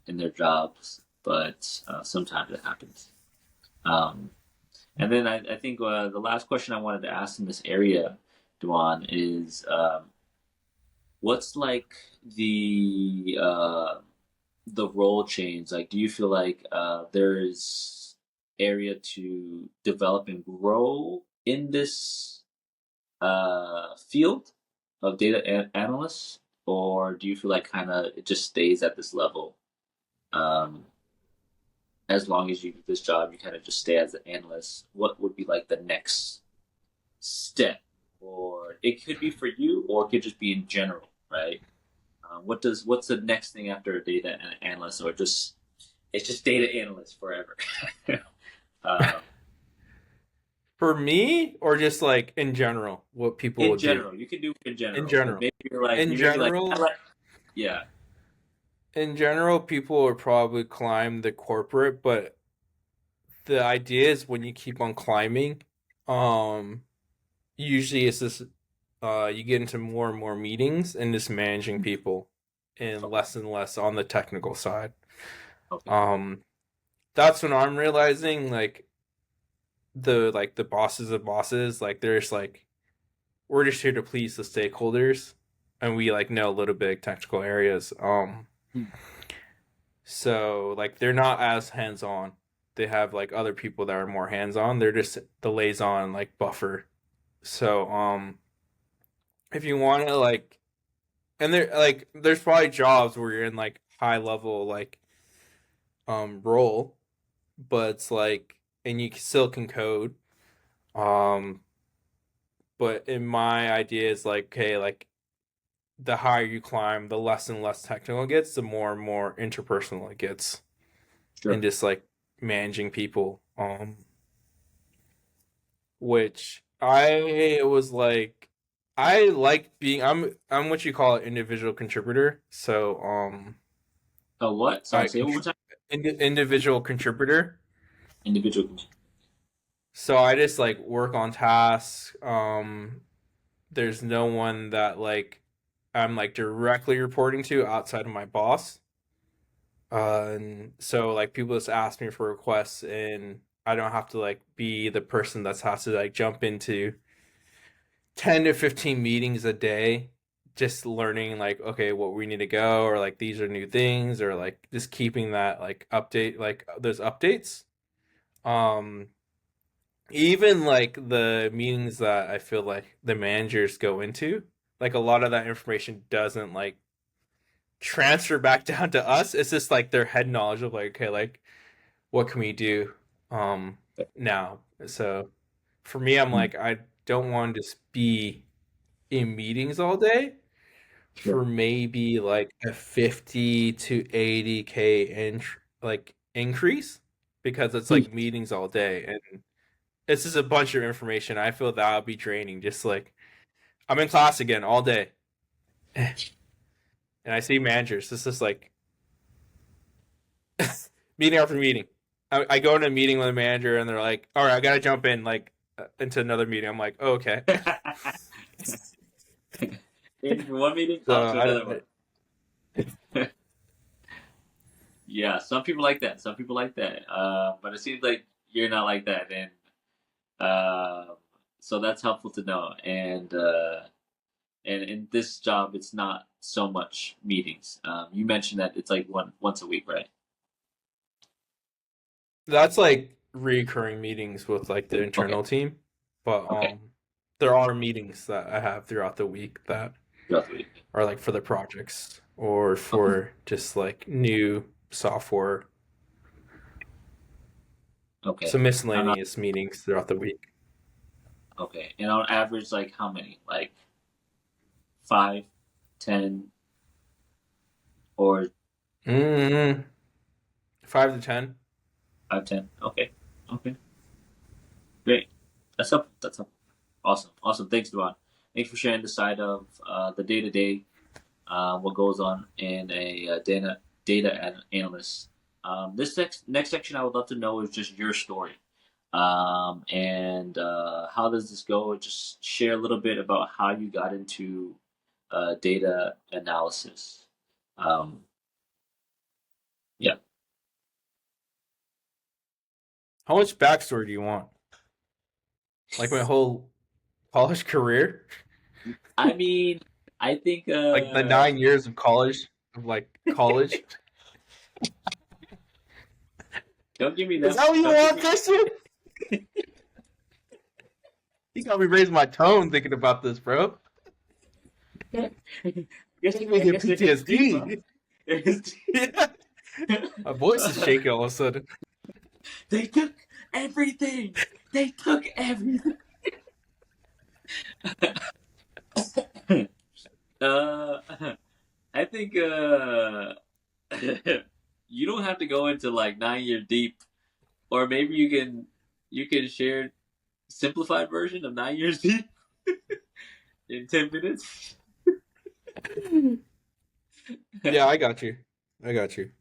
in their jobs, but sometimes it happens. Um, and then I think the last question I wanted to ask in this area, Duan, is what's like the role change? Like, do you feel like there's area to develop and grow in this field of data analysts, or do you feel like kind of it just stays at this level? Um, as long as you do this job, you kind of just stay as an analyst. What would be like the next step? or it could be for you, or it could just be in general, right? What's the next thing after a data analyst, or just it's just data analyst forever? um,
For me, or just like in general, what people
in
would do?
general, you can do it in
In
general because
general. In
you may be like,
general,
yeah,
in general, people would probably climb the corporate, but the idea is when you keep on climbing, um, usually it's this you get into more and more meetings and just managing people
okay,
and less on the technical side.
okay,
Um, that's when I'm realizing the bosses of bosses, like there's like we're just here to please the stakeholders and we like know a little bit of technical areas.
hmm,
So like they're not as hands on. They have like other people that are more hands on. They're just the liaison like buffer. So if you want to like and there like there's probably jobs where you're in like high level like role, but it's like and you still can code. Um but in my idea is like okay, like the higher you climb, the less and less technical it gets, the more and more interpersonal it gets. And
sure,
just like managing people. Which I was like I like being I'm what you call an individual contributor. So
oh, what? Sorry,
I
say it one more time.
individual contributor.
Individual.
So I just like work on tasks. There's no one that like I'm like directly reporting to outside of my boss. And so like people just ask me for requests and I don't have to like be the person that's has to like jump into 10 to 15 meetings a day just learning like okay what we need to go or like these are new things or like just keeping that like update like those updates um even like the meetings that I feel like the managers go into like a lot of that information doesn't like transfer back down to us. It's just like their head knowledge of like okay like what can we do um now. So for me I'm
Hmm,
like I don't want to just be in meetings all day
sure.
for maybe like a 50 to 80K like increase because it's
Hmm.
like meetings all day and it's just a bunch of information. I feel that would be draining. Just like I'm in class again all day and I see managers. It's just like meeting after meeting. I go into a meeting with a manager and they're like, "All right, I gotta jump in like into another meeting." I'm like, oh, "Okay."
In one meeting,
So
out to another one. Yeah, some people like that. Some people like that. But it seems like you're not like that, and uh, so that's helpful to know. And in this job, it's not so much meetings. You mentioned that it's like once a week, right?
that's like recurring meetings with like the
Okay,
internal team, but
okay,
there are meetings that I have throughout the week that
throughout the week.
are like for the projects or
Okay,
for just like new software.
okay.
Some
And
miscellaneous meetings throughout the week.
okay, and on average, like how many? Like five, 10, or
Mm, 5 to 10.
5, 10? Okay, okay, great. That's up. That's up. Awesome, awesome. Thanks, Duan. Thanks for sharing the side of the day to day, what goes on in a analyst. This next section, I would love to know is just your story. And how does this go? Just share a little bit about how you got into data analysis. Um, yeah.
How much backstory do you want? Like my whole college career?
I mean, I think
Like the 9 years of college, of like college?
don't give me
Is
them.
that what you
Don't give
want,
me.
Christian? You got me raising my tone thinking about this, bro.
I
Making me get
guess there is deep, huh?
PTSD.
There is deep.
Yeah. My voice is shaking all of a sudden.
They took everything. They took everything. uh, I think you don't have to go into like 9 year deep, or maybe you can share simplified version of 9 years deep in 10 minutes.
Yeah, I got you. I got you.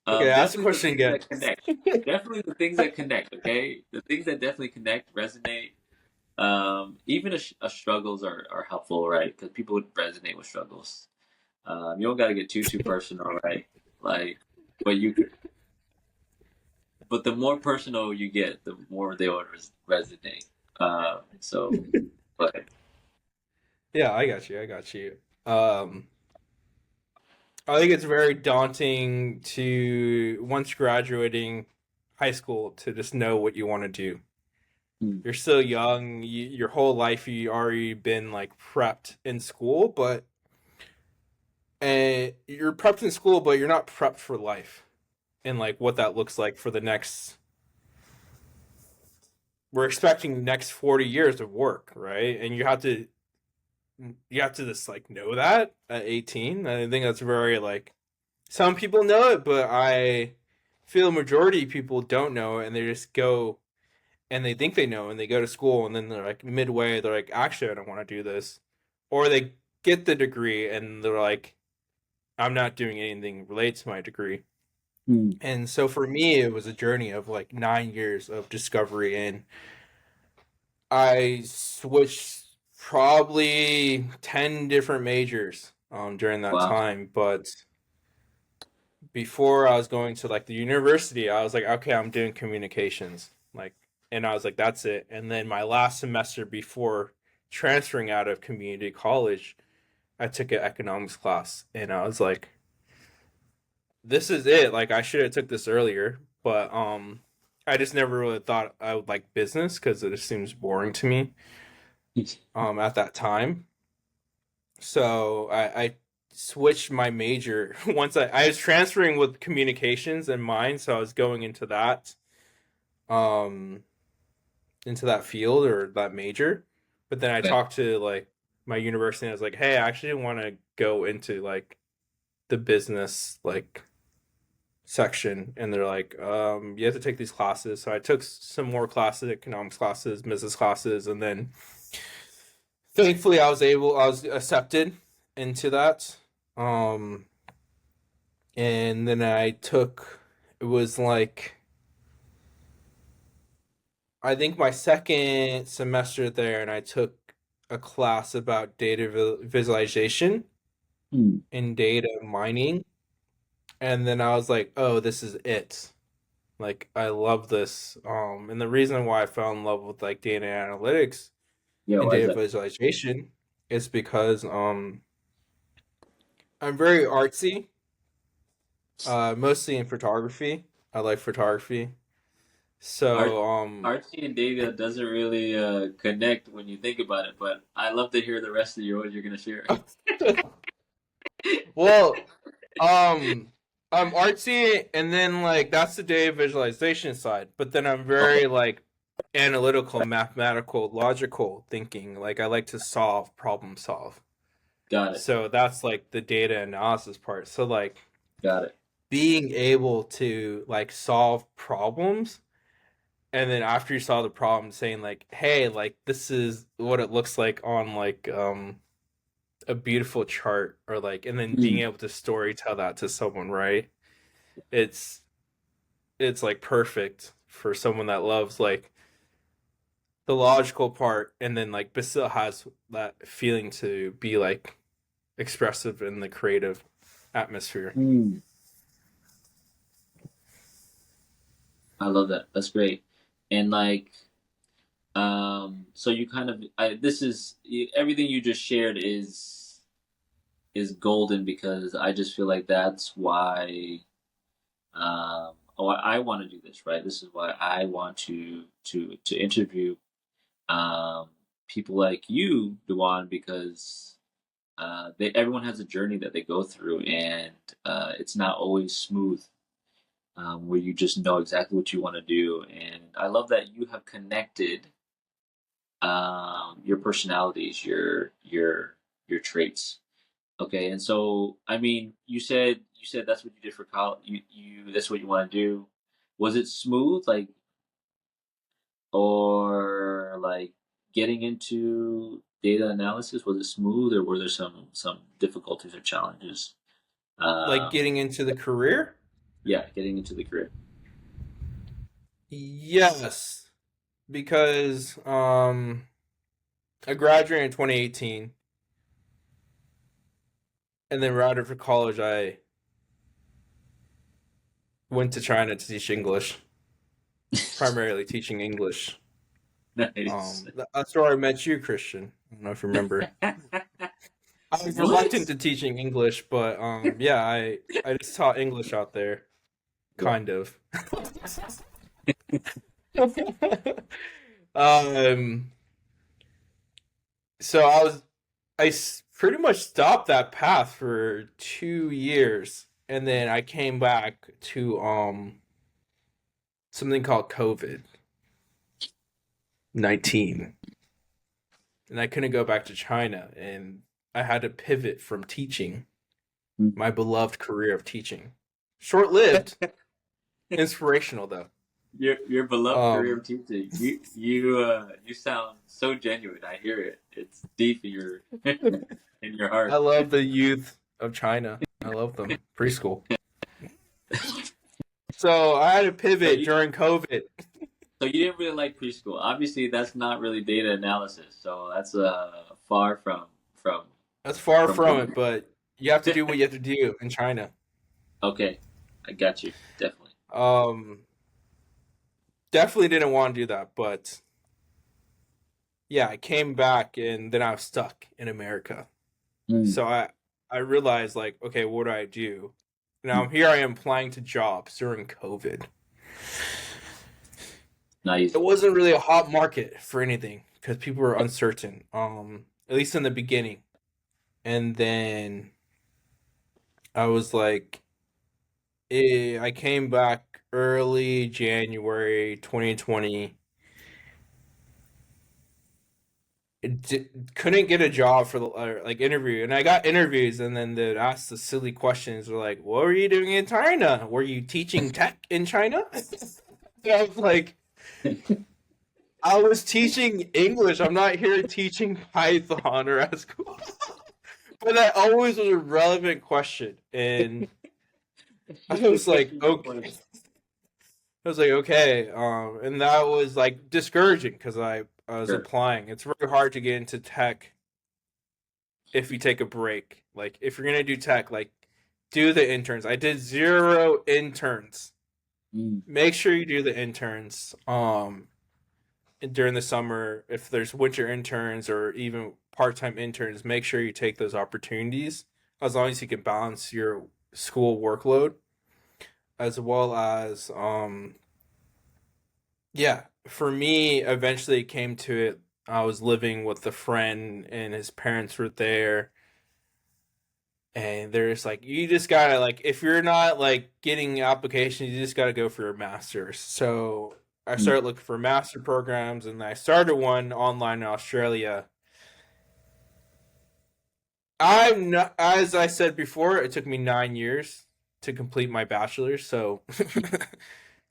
Okay, ask the
Definitely the
question
things
again.
that connect. Definitely the things that connect. Okay, the things that definitely connect, resonate. Even struggles are helpful, right? Because people would resonate with struggles. You don't got to get too personal, right? Like, but you could. But the more personal you get, the more they will resonate. So, but
Yeah, I got you. I got you. Um, I think it's very daunting to once graduating high school to just know what you want to do.
hmm,
You're still young. Your whole life you already been like prepped in school, but and you're prepped in school, but you're not prepped for life and like what that looks like for the next. We're expecting the next 40 years of work, right? And you have to just like know that at 18. I think that's very like some people know it, but I feel majority of people don't know it, and they just go and they think they know, and they go to school, and then they're like midway, they're like, actually, I don't want to do this, or they get the degree and they're like, I'm not doing anything related to my degree.
hmm,
And so for me, it was a journey of like 9 years of discovery, and I switched probably 10 different majors during that
wow,
time, but before I was going to like the university, I was like, okay, I'm doing communications. Like, and I was like, that's it. And then my last semester before transferring out of community college, I took an economics class, and I was like, this is it. Like, I should have took this earlier, but I just never really thought I would like business because it just seems boring to me at that time. So I switched my major once I was transferring with communications in mind, so I was going um into that field or that major. But then I
okay,
talked to like my university, and I was like, hey, I actually want to go into like the business like section, and they're like, you have to take these classes. So I took some more classes, economics classes, business classes, and then thankfully I was accepted into that. Um and then I took it was like I think my second semester there, and I took a class about data visualization
hmm,
and data mining, and then I was like, oh, this is it. Like I love this. And the reason why I fell in love with like data analytics
yeah,
and
why is
data
that?
visualization is because I'm very artsy, mostly in photography. I like photography.
Art,
So
artsy and data doesn't really connect when you think about it, but I love to hear the rest of what you're gonna share.
well, um, I'm artsy, and then like that's the data visualization side. But then I'm
Okay,
very like analytical, mathematical, logical thinking. Like I like to problem solve.
got it,
So that's like the data analysis part. So like
got it.
being able to like solve problems, and then after you solve the problem, saying like, hey, like this is what it looks like on like a beautiful chart, or like, and then being
Hmm,
able to story tell that to someone, right? it's it's like perfect for someone that loves like the logical part, and then like but still has that feeling to be like expressive in the creative atmosphere.
hmm. I love that. That's great. And like, so you kind of, this is everything you just shared is golden because I just feel like that's why oh, I want to do this, right? This is why I want to interview um, people like you, Duan, because everyone has a journey that they go through, and it's not always smooth. Where you just know exactly what you want to do, and I love that you have connected your personalities, your traits. Okay, and so I mean, you said that's what you did for college. You that's what you want to do. Was it smooth, like, or like getting into data analysis? Was it smooth, or were there some difficulties or challenges?
Like
Um,
getting into the career?
yeah, getting into the grid.
Yes, because I graduated in 2018, and then right after college, I went to China to teach English, primarily teaching English.
Nice.
That's where I met you, Christian. I don't know if you remember. I was reluctant
What?
to teaching English, but yeah, I just taught English out there,
Yeah.
kind of. um, so pretty much stopped that path for 2 years, and then I came back to something called COVID-19, and I couldn't go back to China, and I had to pivot from teaching my beloved career of teaching. Short lived, inspirational though.
Your beloved career
Um,
of teaching. You sound so genuine. I hear it. It's deep in your in your
I
heart.
love the youth of China. I love them. Preschool. So I had to
So
pivot
you
during COVID.
so you didn't really like preschool. Obviously, that's not really data analysis. So that's far from
That's far
from
from it,
comfort.
but you have to do what you have to do in China.
Okay, I got you. Definitely.
Um, Definitely didn't want to do that, but yeah, I came back and then I was stuck in America.
Mm.
So I realized like, okay, what do I do? Now here I am applying to jobs during COVID.
Not
It
easy.
wasn't really a hot market for anything because people were uncertain. At least in the beginning. And then I was like, I came back early January 2020. Couldn't get a job for the like interview, and I got interviews, and then they'd ask the silly questions. They're like, "What were you doing in China? Were you teaching tech in China?" And I was like, "I was teaching English. I'm not here teaching Python or SQL." But that always was a relevant question, and I
The
was like,
question is
"Okay."
funny.
I was like, okay, and that was like discouraging because I was
Sure.
applying. It's very hard to get into tech if you take a break. Like if you're gonna do tech, like do the interns. I did zero interns.
Mm.
Make sure you do the interns. During the summer, if there's winter interns or even part-time interns, make sure you take those opportunities as long as you can balance your school workload as well as yeah, for me, eventually it came to it. I was living with a friend, and his parents were there, and they're just like, you just gotta like, if you're not like getting applications, you just gotta go for your master's. So I
Mm.
started looking for master programs, and I started one online in Australia. I'm not, as I said before, it took me 9 years to complete my bachelor's, so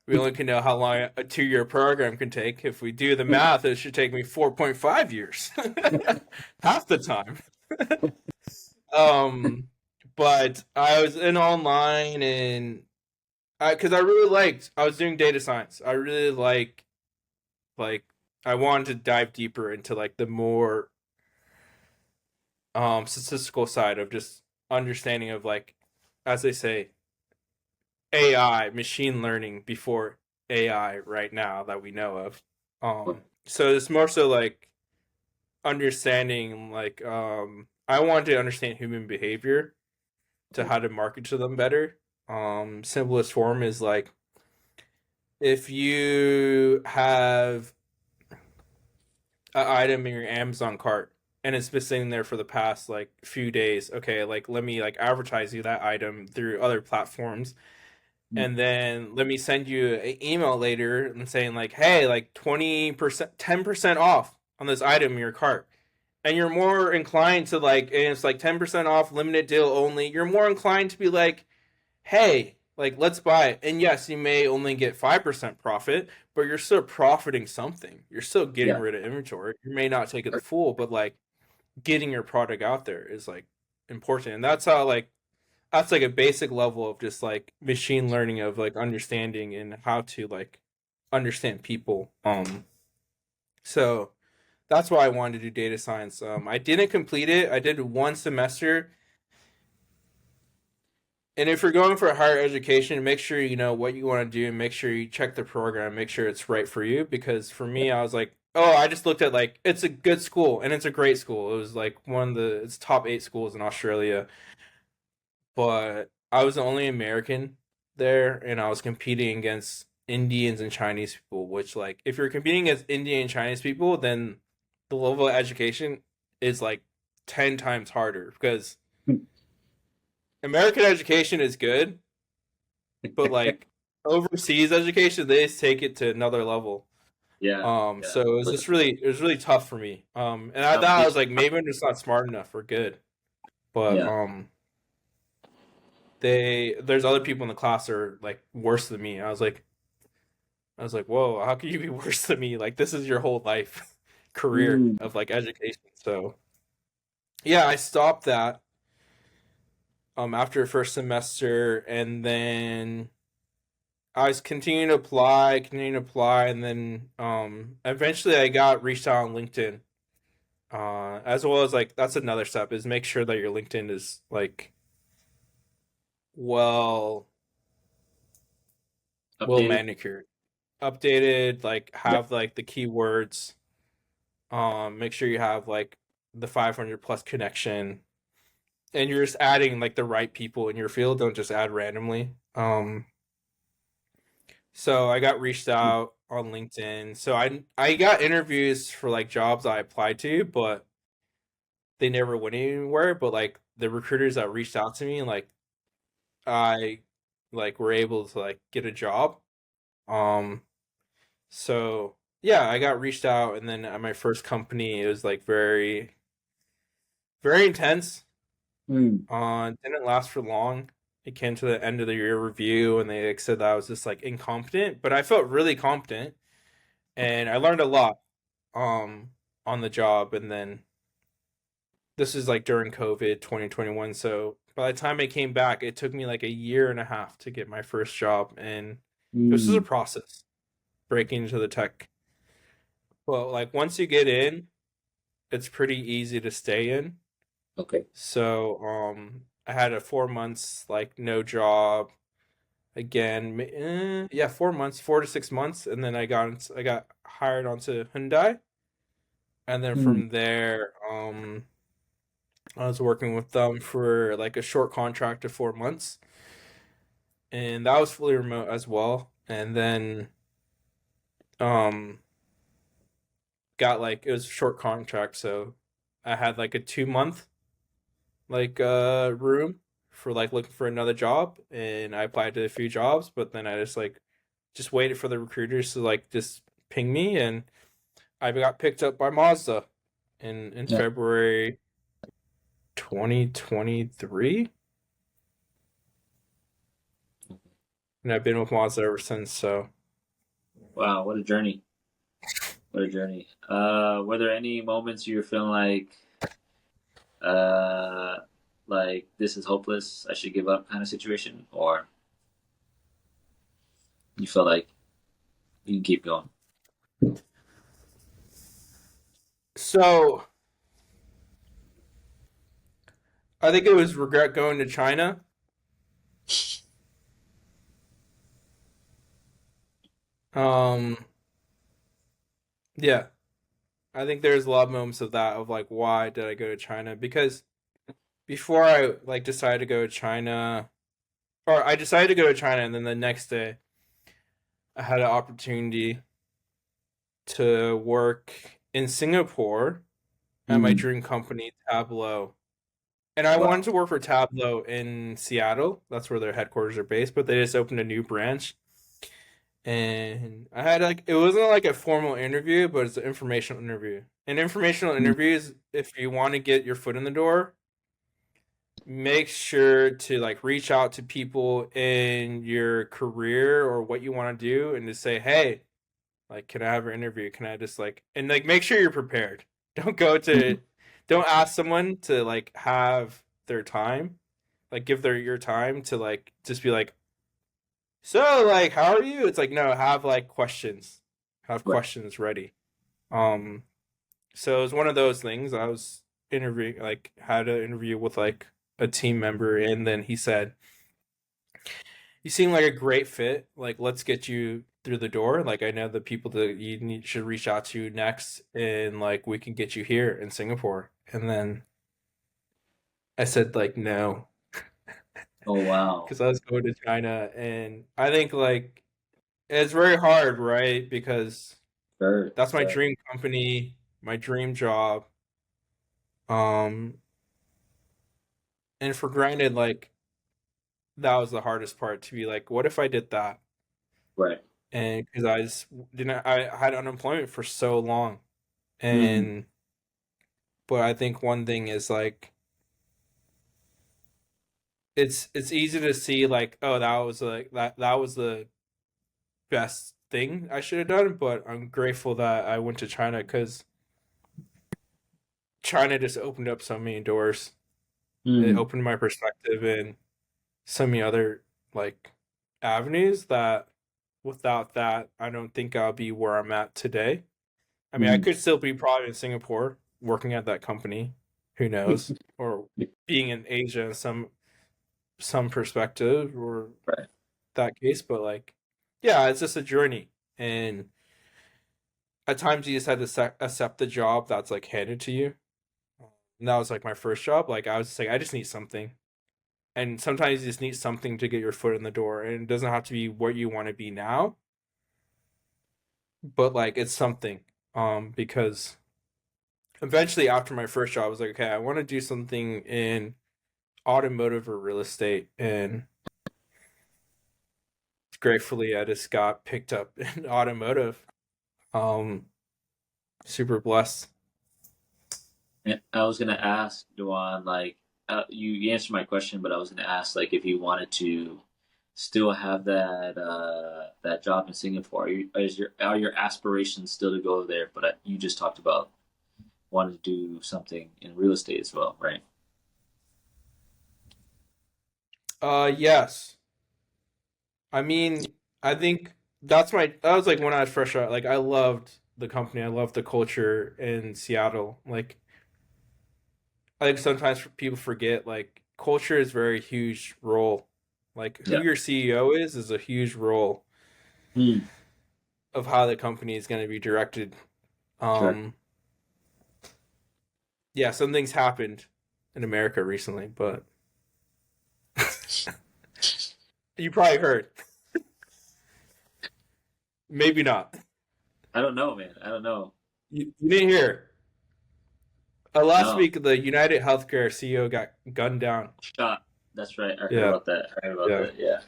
we only can know how long a 2 year program can take. If we do the math, it should take me 4.5 years, half the time. Um, but I was in online and because I really liked, I was doing data science. I really like I wanted to dive deeper into like the more statistical side of just understanding of like, as they say, AI, machine learning before AI right now that we know of. So it's more so like understanding like I wanted to understand human behavior to how to market to them better. Simplest form is like if you have an item in your Amazon cart and it's been sitting there for the past like few days, okay, like let me like advertise you that item through other platforms,
Mm.
and then let me send you an email later and saying like, hey, like 20%, 10% off. on this item in your cart, and you're more inclined to like, and it's like 10% off, limited deal only. You're more inclined to be like, hey, like let's buy it. And yes, you may only get 5% profit, but you're still profiting something. You're still getting
Yeah.
rid of inventory. You may not take it the full, but like getting your product out there is like important. And that's how like that's like a basic level of just like machine learning of like understanding and how to like understand people. So that's why I wanted to do data science. I didn't complete it. I did one semester. And if you're going for a higher education, make sure you know what you want to do and make sure you check the program, make sure it's right for you. Because for me, I was like, oh, I just looked at like it's a good school and it's a great school. It was like one of the it's top 8 schools in Australia, but I was the only American there, and I was competing against Indians and Chinese people. Which like if you're competing against Indian and Chinese people, then the level of education is like 10 times harder because American education is good, but like overseas education, they just take it to another level.
Yeah. Yeah.
So it was really tough for me. And I thought I was like, maybe I'm just not smart enough or good. But
Yeah.
there's other people in the class that are like worse than me. I was like, whoa, how can you be worse than me? Like this is your whole life career
Mm.
of like education. So yeah, I stopped that after first semester, and then I was continuing to apply, and then eventually I got reached out on LinkedIn. As well as like that's another step is make sure that your LinkedIn is like well
Updated.
manicured, updated, like
Yeah.
have like the keywords. Make sure you have like the 500 plus connection, and you're just adding like the right people in your field. Don't just add randomly. So I got reached out on LinkedIn. So I got interviews for like jobs I applied to, but they never went anywhere. But like the recruiters that reached out to me, like I like were able to like get a job. Um, so yeah, I got reached out, and then at my first company, it was like very intense.
Mm.
Didn't last for long. It came to the end of the year review, and they like, said that I was just like incompetent, but I felt really competent, and I learned a lot um on the job. And then this is like during COVID 2021, so by the time I came back, it took me like a year and a half to get my first job, and this is a
Mm.
process breaking into the tech. But like once you get in, it's pretty easy to stay in.
Okay.
So I had a 4 months like no job again. Yeah, 4 months, 4 to 6 months, and then I got hired onto Hyundai, and then
Mm.
from there, I was working with them for like a short contract of 4 months, and that was fully remote as well. And then um, got like it was a short contract, so I had like a 2 month like room for like looking for another job, and I applied to a few jobs, but then I just waited for the recruiters to like just ping me, and I got picked up by Mazda in
Yeah.
February 2023, and I've been with Mazda ever since. So
Wow. What a journey. What a journey. Were there any moments you were feeling uh, like this is hopeless, I should give up kind of situation, or you felt like you can keep going?
so I think it was regret going to China. Um, yeah, I think there's a lot of moments of that of like why did I go to China? Because before I like decided to go to China, or I decided to go to China, and then the next day I had an opportunity to work in Singapore at my
Mm.
dream company, Tableau. And I wanted
Wow.
to work for Tableau in Seattle. That's where their headquarters are based, but they just opened a new branch. and I had like it wasn't like a formal interview, but it's an informational interview. And informational
Mm.
interviews, if you want to get your foot in the door, make sure to like reach out to people in your career or what you want to do and to say, hey, like, can I have an interview? Can I just like and like make sure you're prepared. Don't go
Mm.
to don't ask someone to like have their time, like give their your time to like just be like, so like how are you? It's like no, have like questions. Have
Right.
questions ready. Um so it was one of those things. I was interviewing like had an interview with like a team member and then he said, you seem like a great fit. Like, let's get you through the door. Like, I know the people that should reach out to next, and like we can get you here in Singapore. And then I said like no,
Oh wow.
because I was going to China, and I think like it's very hard, right? Because
Very,
that's my
very.
dream company, my dream job. Um, and for granted, like that was the hardest part to be like, what if I did that?
Right.
And because I just didn't, I had unemployment for so long.
Mm.
And but I think one thing is like it's easy to see like oh that was like that was the best thing I should have done, but I'm grateful that I went to China because China just opened up so many doors. It
Mm.
opened my perspective and so many other like avenues that without that I don't think I'll be where I'm at today. I mean I
Mm.
could still be probably in Singapore working at that company, who knows, or being in Asia in some perspective or
Right.
that case, but like, yeah, it's just a journey, and at times you just had to accept the job that's like handed to you. And that was like my first job. Like I was just like, I just need something, and sometimes you just need something to get your foot in the door, and it doesn't have to be what you want to be now, but like it's something. Because eventually after my first job, I was like, okay, I want to do something in automotive or real estate, and gratefully I just got picked up in automotive. Um, super blessed.
And I was gonna ask Duan, like, you answered my question, but I was gonna ask, like, if you wanted to still have that job in Singapore. Are your aspirations still to go there? But you just talked about wanting to do something in real estate as well, right?
Yes. I mean, I think that was like when I was fresh out. Like, I loved the company. I loved the culture in Seattle. Like, I think sometimes people forget, like, culture is a very huge role. Like, who
Yeah.
your CEO is a huge role
Hmm.
of how the company is going to be directed.
Sure.
Um, yeah, some things happened in America recently, but you probably heard. Maybe not.
I don't know, man. I don't know.
You didn't hear. Last
No.
week, the United Healthcare CEO got gunned down.
Shot. That's right. I heard
Yeah,
about that. I heard about
yeah.
that. Yeah.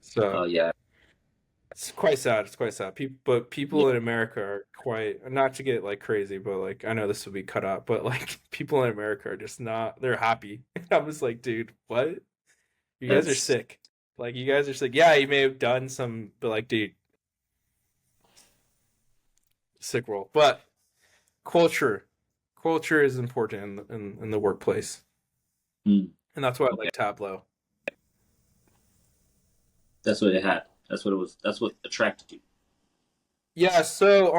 So
Oh yeah.
it's quite sad. It's quite sad. But
Yeah.
people in America are quite not to get like crazy, but like I know this will be cut out, but like people in America are just not. They're happy. I'm just like, dude, what? You guys are
That's
sick. Like you guys are sick. Yeah, you may have done some, but like, dude, sick role. But culture, culture is important in the workplace,
hmm.
and that's why I
Okay.
like Tableau.
That's what it had. That's what it was. That's what attracted you.
Yeah. So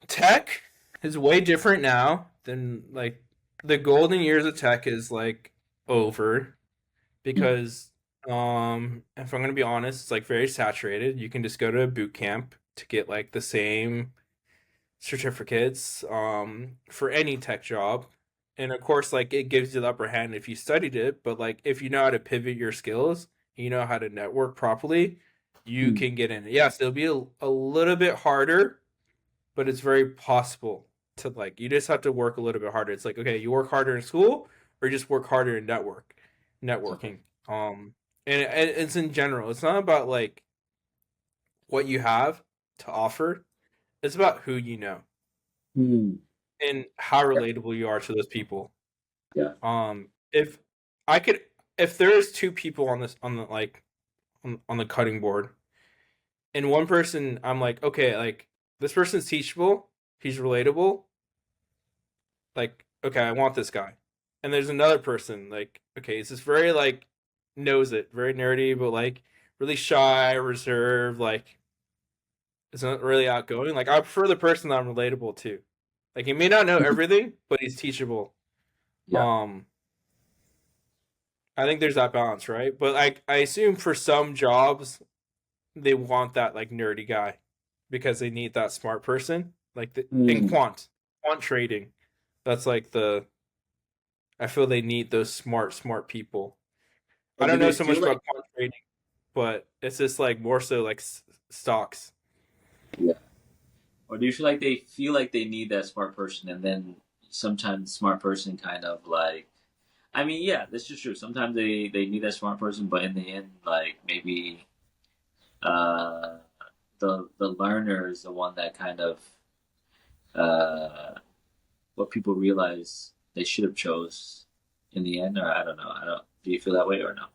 tech is way different now than like the golden years of tech is like over
Hmm.
because if I'm gonna be honest, it's like very saturated. You can just go to a boot camp to get like the same certificates for any tech job. And of course like it gives you the upper hand if you studied it, but like if you know how to pivot your skills, you know how to network properly, you
Hmm.
can get in. Yes, it'll be a little bit harder, but it's very possible to like you just have to work a little bit harder. It's like okay, you work harder in school or you just work harder in
Okay.
networking. and it's in general. It's not about like what you have to offer. It's about who you know
Hmm.
and how relatable you are to those people.
Yeah.
If I could, if there's two people on this on the like on the cutting board, and one person I'm like, okay, like this person's teachable, he's relatable, like okay, I want this guy. And there's another person like, okay, it's just very like knows it, very nerdy, but like really shy, reserved, like is not really outgoing. Like I prefer the person that I'm relatable to. Like he may not know
Hmm.
everything, but he's teachable.
Yeah.
Um, I think there's that balance, right? But I assume for some jobs they want that like nerdy guy because they need that smart person. Like in
Hmm.
quant trading, that's like the I feel they need those smart people. I
Or do
don't know
they
so
feel
much
like?
about quant trading, but it's just like more so like stocks.
Yeah. Or do you feel like they need that smart person, and then sometimes the smart person kind of like, I mean, yeah, this is true. Sometimes they need that smart person, but in the end, like maybe uh, the learner is the one that kind of uh, what people realize they should have chose in the end, or I don't know. I don't. Do you feel that way or no?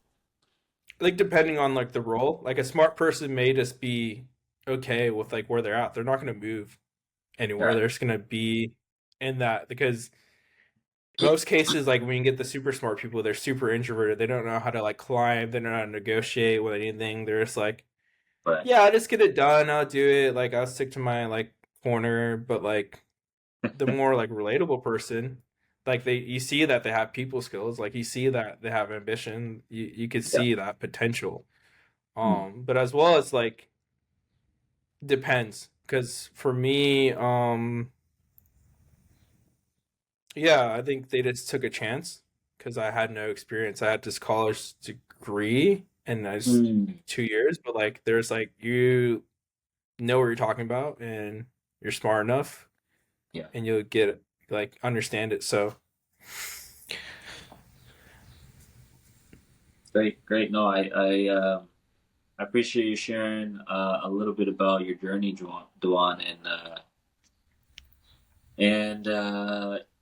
Like depending on like the role, like a smart person may just be okay with like where they're at. They're not going to move anywhere.
Right.
They're just going to be in that because most cases, like when you get the super smart people, they're super introverted. They don't know how to like climb. They don't know how to negotiate with anything. They're just like,
Right.
yeah, I'll just get it done. I'll do it. Like I'll stick to my like corner. But like the more like relatable person, like you see that they have people skills. Like you see that they have ambition. You could
Yeah.
see that potential.
Hmm.
But as well as like depends because for me, yeah, I think they just took a chance because I had no experience. I had this college degree and I just
Hmm.
2 years, but like there's like you know what you're talking about and you're smart enough
Yeah.
and you'll get it, like understand it. So
Great. Great. No, I appreciate you sharing a little bit about your journey, Duan, and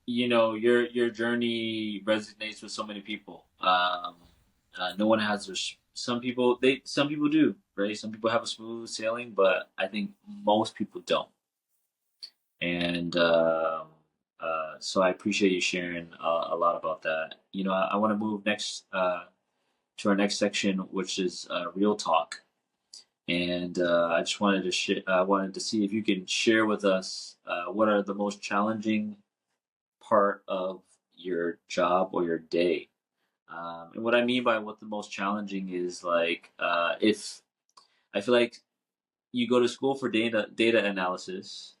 you know your journey resonates with so many people. No one has some people do, right? Some people have a smooth sailing, but I think most people don't. And so I appreciate you sharing a lot about that. You know, I want to move next to our next section, which is real talk. And I just wanted to wanted to see if you can share with us what are the most challenging part of your job or your day. And what I mean by what the most challenging is like if I feel like you go to school for data analysis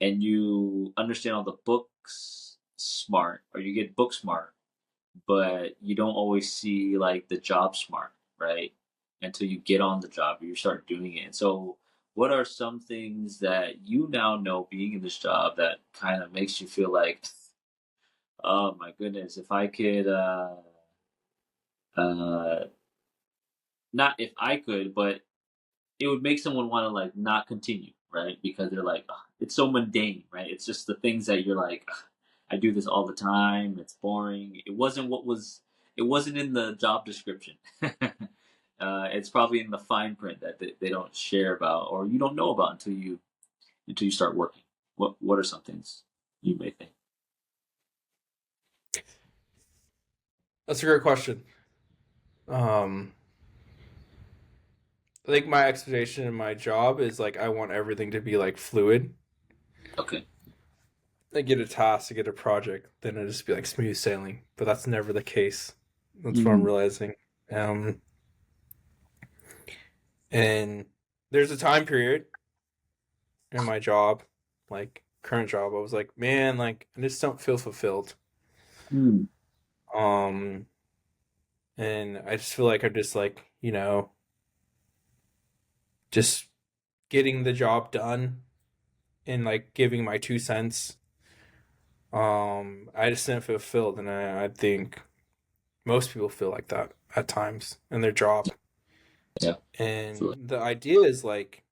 and you understand all the books smart or you get book smart, but you don't always see like the job smart, right? Until you get on the job or you start doing it. And so what are some things that you now know being in this job that kind of makes you feel like, oh my goodness, if I could uh not if I could, but it would make someone want to like not continue, right? Because they're like, "Ugh, it's so mundane, right? It's just the things that you're like, "Ugh, I do this all the time. It's boring. It wasn't in the job description. It's probably in the fine print that they don't share about or you don't know about until you start working. What are some things you may think?
that's a great question. Um, I think my expectation in my job is like I want everything to be like fluid.
Okay.
I get a task, I get a project, then it'll just be like smooth sailing. But that's never the case. That's what I'm
Mm.
realizing. Um, and there's a time period in my job, like current job, I was like, man, like I just don't feel fulfilled.
Mm.
Um, and I just feel like I'm just like, just getting the job done and like giving my 2 cents. I just didn't feel fulfilled, and I think Most people feel like that at times in their job.
Yeah.
And
Absolutely.
the idea is like,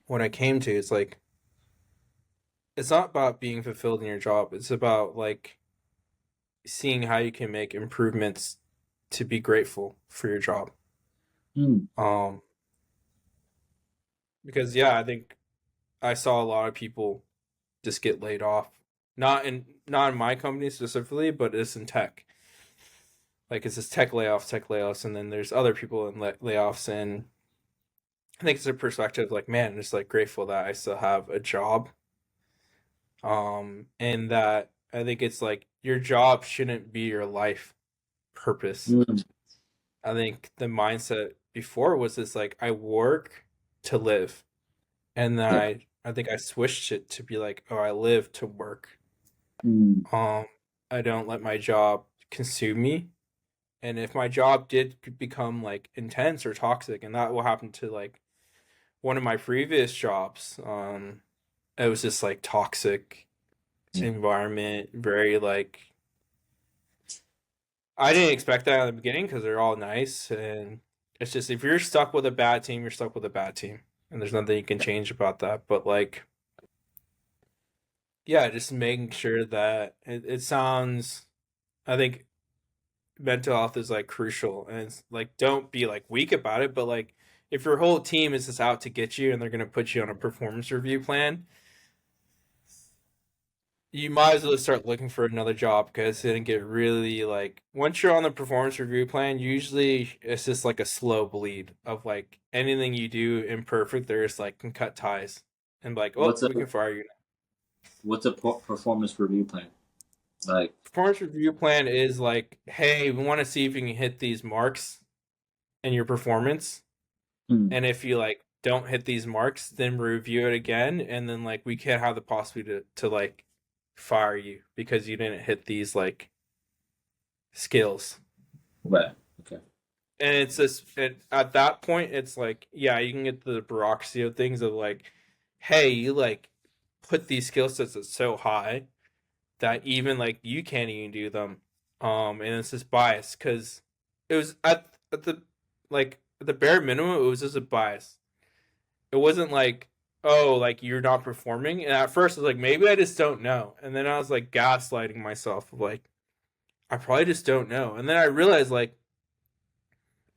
what I came to is like, it's not about being fulfilled in your job. It's about like seeing how you can make improvements to be grateful for your job.
Mm.
Um, because yeah, I think I saw a lot of people just get laid off. Not in my company specifically, but it's in tech. Like it's just tech layoffs, and then there's other people in layoffs, and I think it's a perspective like, man, I'm just like grateful that I still have a job. And that I think it's like your job shouldn't be your life purpose.
Mm.
I think the mindset before was this like I work to live. And then
Yeah.
I think I switched it to be like, oh, I live to work.
Mm.
Um, I don't let my job consume me. And if my job did become like intense or toxic, and that will happen to like one of my previous jobs, it was just like toxic
Yeah.
environment, very like I didn't expect that at the beginning because they're all nice, and it's just if you're stuck with a bad team, you're stuck with a bad team, and there's nothing you can change about that. But like, yeah, just making sure that it sounds. I think mental health is like crucial, and it's like don't be like weak about it, but like if your whole team is just out to get you and they're gonna put you on a performance review plan, you might as well start looking for another job because it didn't get really like once you're on the performance review plan, usually it's just like a slow bleed of like anything you do imperfect, there's like can cut ties and be like, oh,
What's a
we can fire you.
performance review plan? Like,
Performance review plan is like, hey, we want to see if you can hit these marks in your performance.
mm.
And if you like don't hit these marks, then review it again, and then like we can't have the possibility to like fire you because you didn't hit these like skills.
Right. Okay.
And it's just and at that point it's like, yeah, you can get the bureaucracy of things of like, hey, you like put these skill sets at so high that even like you can't even do them. And it's just bias because it was at the like at the bare minimum it was just a bias. It wasn't like, oh, like you're not performing. And at first, I was like, maybe I just don't know. And then I was like gaslighting myself of like, I probably just don't know. And then I realized like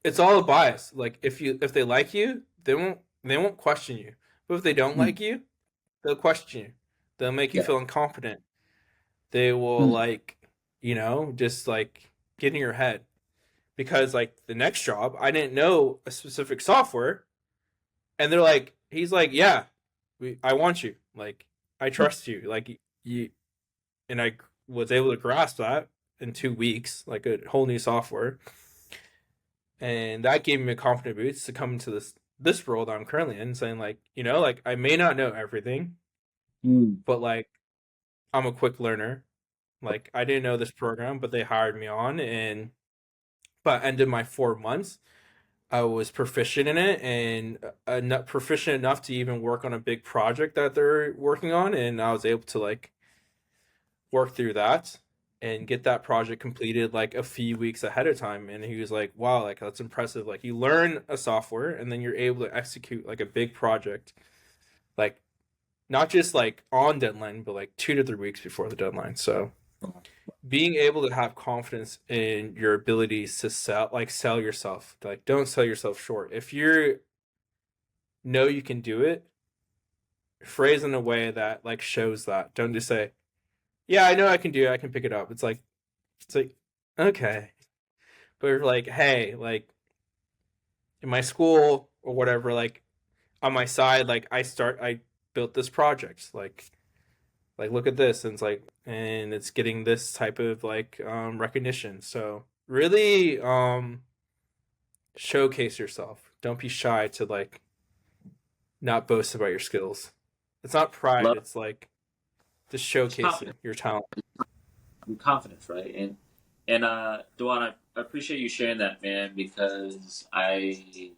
it's all a bias. Like if they like you, they won't question you. But if they don't
Mm.
like you, they'll question you. They'll make you
Yeah.
feel incompetent. They will
Mm.
like, just like get in your head. Because like the next job, I didn't know a specific software, and they're like, he's like, yeah, I want you. Like, I
Yeah.
trust you. Like, you, and I was able to grasp that in 2 weeks, like a whole new software. And that gave me a confident boost to come into this role that I'm currently in, saying like, like I may not know everything,
Mm.
but like I'm a quick learner. Like I didn't know this program, but they hired me on, and by end of my 4 months, I was proficient in it and proficient enough to even work on a big project that they're working on, and I was able to like work through that and get that project completed like a few weeks ahead of time. And he was like, wow, like that's impressive. Like you learn a software and then you're able to execute like a big project, like not just like on deadline, but like 2 to 3 weeks before the deadline. So being able to have confidence in your abilities to sell yourself, like don't sell yourself short. If you know you can do it, phrase in a way that like shows that. Don't just say, yeah, I know I can do it, I can pick it up. It's like okay. But like, hey, like in my school or whatever, like on my side, like I built this project. Like look at this, and it's getting this type of like recognition. So really showcase yourself. Don't be shy to like not boast about your skills. It's not pride,
Love
it's like just
confidence.
showcasing your talent.
Confidence, right? And Duan, I appreciate you sharing that, man, because I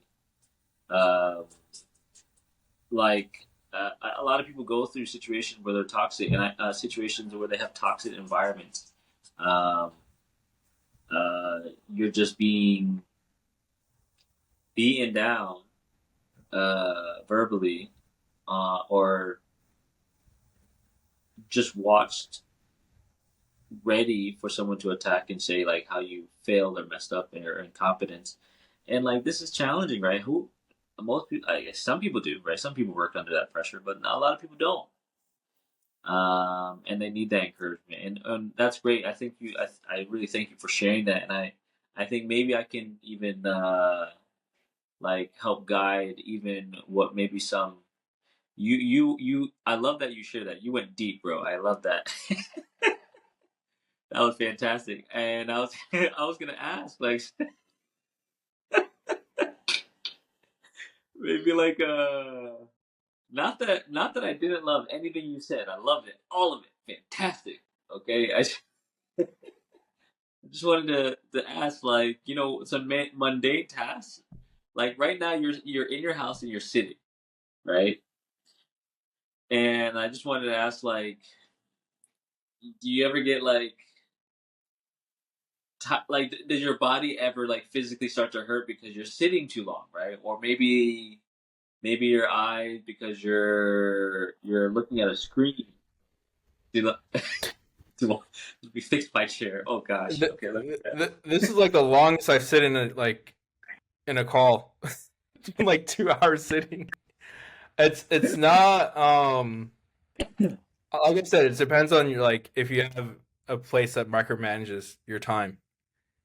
uh, like a lot of people go through situations where they're toxic and situations where they have toxic environments. Um, you're just being beaten down verbally, or just watched ready for someone to attack and say like how you failed or messed up and your incompetence. And like this is challenging, right? Who most people, I guess some people do, right? Some people work under that pressure, but not a lot of people don't. And they need that encouragement, and that's great. I think I really thank you for sharing that, and I think maybe I can even like help guide even what maybe some you. I love that you share that. You went deep, bro. I love that. That was fantastic. And I was I was gonna ask like maybe like not that I didn't love anything you said. I loved it, all of it, fantastic. Okay, I just wanted to ask like some mundane tasks. Like right now you're in your house and you're sitting right, and I just wanted to ask like, do you ever get like like does your body ever like physically start to hurt because you're sitting too long, right? Or maybe your eyes because you're looking at a screen. Too lo- too long. Be fixed my chair. Oh gosh. Okay, let me.
This is like the longest I've sit in a call. Like 2 hours sitting. It's not like I said, it depends on your like if you have a place that micromanages your time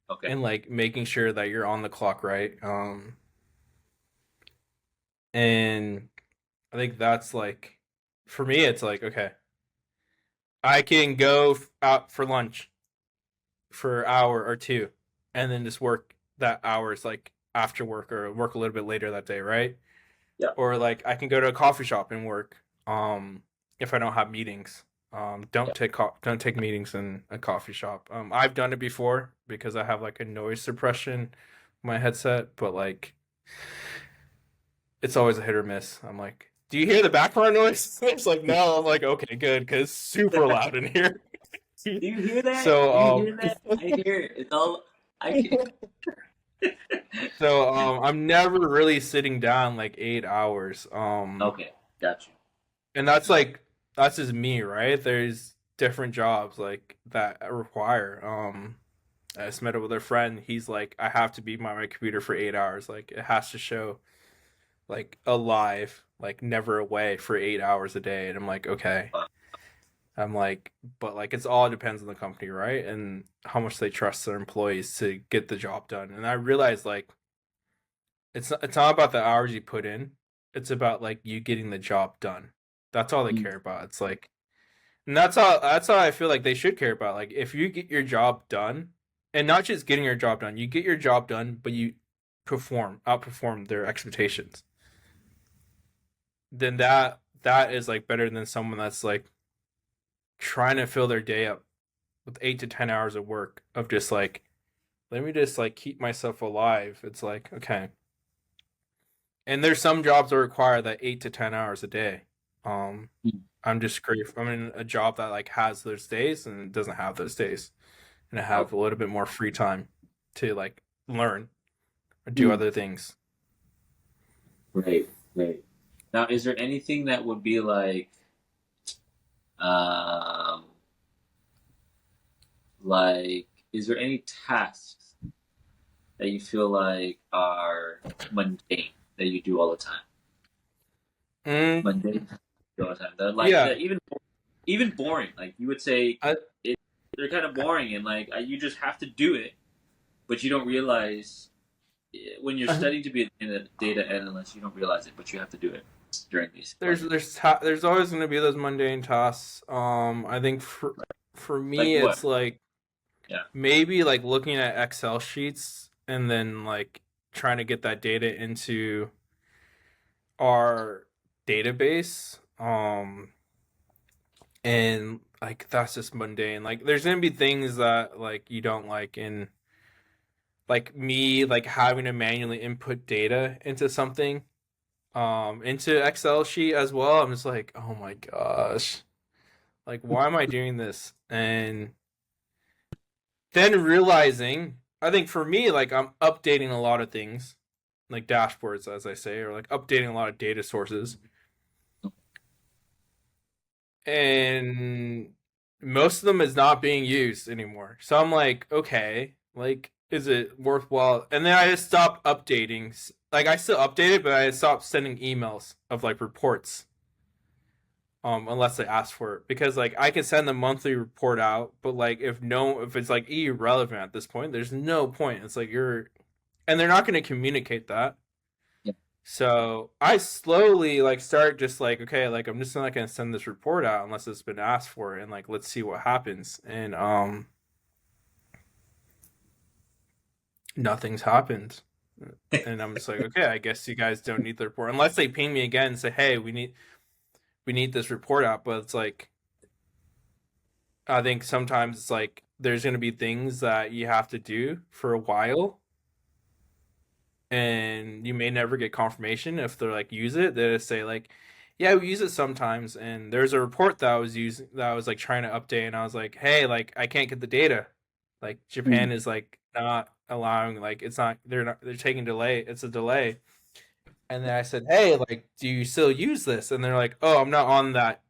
Okay.
and like making sure that you're on the clock, right? And I think that's like for me it's like okay, I can go out for lunch for an hour or two and then just work that hours like after work or work a little bit later that day, right?
Yeah.
Or like I can go to a coffee shop and work if I don't have meetings.
Yeah.
Don't take meetings in a coffee shop. I've done it before because I have like a noise suppression in my headset, but like it's always a hit or miss. I'm like, do you hear the background noise? It's like no. I'm like okay, good because it's super loud in here.
Do you hear that?
so
Do you hear that? I hear it. It's all. I can.
I'm never really sitting down like 8 hours.
Okay. Got you.
And that's like that's just me, right? There's different jobs like that require. I just met up with a friend. He's like, I have to be by my computer for 8 hours. Like it has to show like alive, like never away for 8 hours a day. And I'm like, okay.
Uh,
I'm like, but like it's all depends on the company, right? And how much they trust their employees to get the job done. And I realized like it's not about the hours you put in. It's about like you getting the job done. That's all they
mm,
care about. It's like and that's how I feel like they should care about. Like if you get your job done, and not just getting your job done, you get your job done, but you outperform their expectations. Then that is like better than someone that's like trying to fill their day up with 8 to 10 hours of work of just like let me just like keep myself alive. It's like okay, and there's some jobs that require that 8 to 10 hours a day. Um,
mm,
I'm just great. I'm in a job that like has those days and doesn't have those days. And I have
okay.
a little bit more free time to like learn or do
Mm,
other things.
great. Great. Now, is there anything that would be um, like, is there any tasks that you feel like are mundane that you do all the time?
Mm,
Mundane tasks you do all the time.
yeah,
That even boring. Like you would say,
I,
it, they're kind of boring, and like you just have to do it, but you don't realize when you're
I
studying to be a data analyst, you don't realize it, but you have to do it during these classes.
there's always going to be those mundane tasks. I think for
Like
me,
what?
it's like
Yeah.
maybe like looking at Excel sheets and then like trying to get that data into our database. And like that's just mundane. Like there's gonna be things that like you don't like in like me like having to manually input data into something into Excel sheet as well. I'm just like, oh my gosh. Like why am I doing this? And then realizing, I think for me, like I'm updating a lot of things, like dashboards, as I say, or like updating a lot of data sources, and most of them is not being used anymore. So I'm like, okay, like, is it worthwhile? And then I just stopped updating. Like, I still update it, but I stopped sending emails of like reports, unless they ask for it, because like I can send the monthly report out, but like if it's like irrelevant at this point, there's no point. It's like and they're not going to communicate that.
Yeah.
So I slowly like start just like, okay, like I'm just not gonna send this report out unless it's been asked for, and like let's see what happens. And nothing's happened. And I'm just like, okay, I guess you guys don't need the report unless they ping me again and say, hey, we need this report out. But it's like, I think sometimes it's like there's gonna be things that you have to do for a while, and you may never get confirmation if they're like use it. They just say like, yeah, we use it sometimes. And there's a report that I was using that I was like trying to update, and I was like, hey, like I can't get the data. Like
Mm.
Japan is like not allowing, like it's not, they're taking delay. It's a delay. And then I said, hey, like do you still use this? And they're like, oh, I'm not on that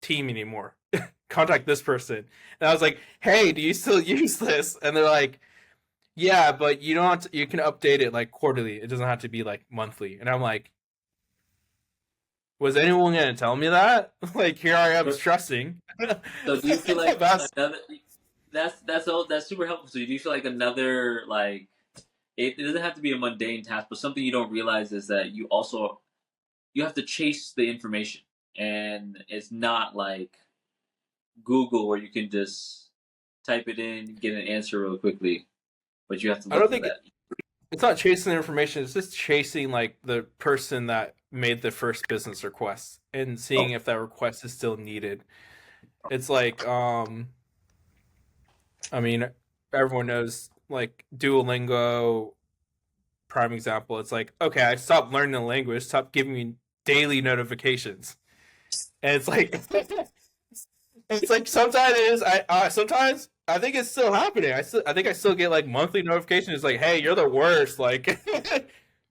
team anymore. Contact this person. And I was like, hey, do you still use this? And they're like, yeah, but you don't have to, you can update it like quarterly. It doesn't have to be like monthly. And I'm like, was anyone gonna tell me that? Like here I am
So,
stressing.
so do you feel like
That's
another? That's super helpful. So do you feel like another like it doesn't have to be a mundane task, but something you don't realize is that you have to chase the information, and it's not like Google where you can just type it in, get an answer really quickly, but you have to
I
look
don't
for
think
that.
it's not chasing the information, it's just chasing like the person that made the first business request and seeing
Oh,
if that request is still needed. It's like I mean everyone knows like Duolingo, prime example. It's like, okay, I stopped learning the language, stop giving me daily notifications. And it's like it's like sometimes it is. Sometimes I think it's still happening. I think I still get like monthly notifications. It's like, hey, you're the worst. Like,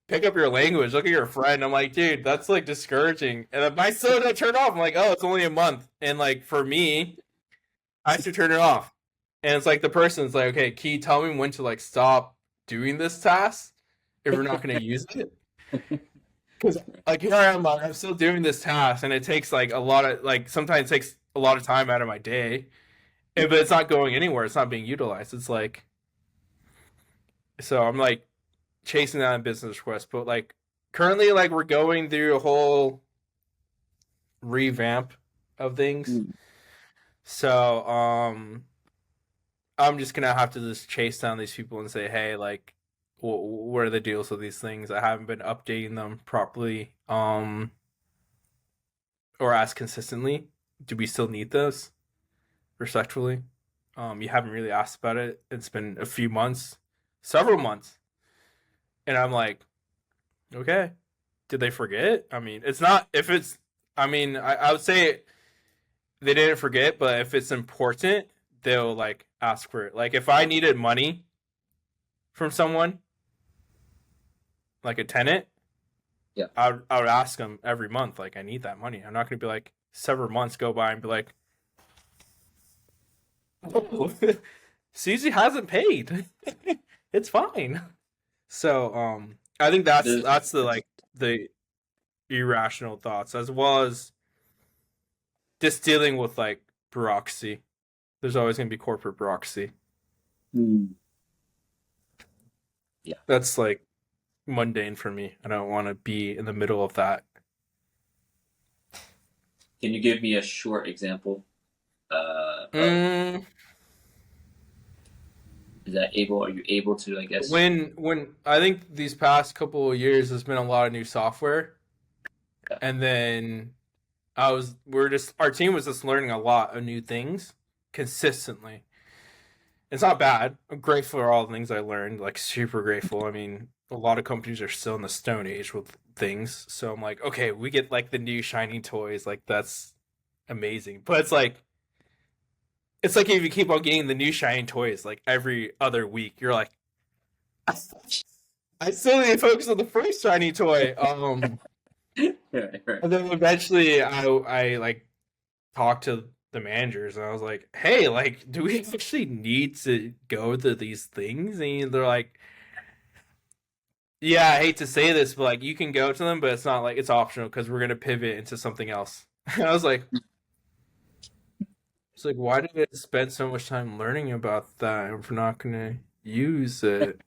pick up your language. Look at your friend. I'm like, dude, that's like discouraging. And if I still don't turn it off, I'm like, oh, it's only a month. And like for me, I should turn it off. And it's like the person's like, okay, can you tell me when to like stop doing this task if we're not going to use it? Because like here I am, like, I'm still doing this task, and it takes like a lot of like sometimes it takes a lot of time out of my day. But it's not going anywhere. It's not being utilized. It's like, so I'm like chasing that in business request, but like currently like we're going through a whole revamp of things.
mm,
So I'm just gonna have to just chase down these people and say, hey, like, what are the deals with these things? I haven't been updating them properly, or as consistently. Do we still need those? Respectfully, you haven't really asked about it. It's been a few months, several months, and I'm like, okay, did they forget? I mean, it's not if it's. I mean, I would say they didn't forget, but if it's important, they'll like ask for it. Like if I needed money from someone, like a tenant,
yeah.
I would ask them every month. Like I need that money. I'm not gonna be like several months go by and be like, oh, Susie hasn't paid. It's fine. So I think
There's
that's the like the irrational thoughts, as well as just dealing with like bureaucracy. There's always gonna be corporate bureaucracy.
mm, yeah.
That's like mundane for me. I don't want to be in the middle of that.
Can you give me a short example of
Mm,
is that able? Are you able to? I guess.
when I think these past couple of years, there's been a lot of new software,
Yeah.
and then we're just our team was just learning a lot of new things consistently. It's not bad. I'm grateful for all the things I learned, like super grateful. I mean, a lot of companies are still in the stone age with things, so I'm like, okay, we get like the new shiny toys, like that's amazing. But it's like it's like if you keep on getting the new shiny toys like every other week, you're like, I still need to focus on the first shiny toy.
Right, right.
And then eventually I like talked to the managers and I was like, hey, like, do we actually need to go to these things? And they're like, yeah, I hate to say this, but like you can go to them, but it's not like it's optional because we're gonna pivot into something else. And I was like, it's like, why did I spend so much time learning about that if we're not gonna use it?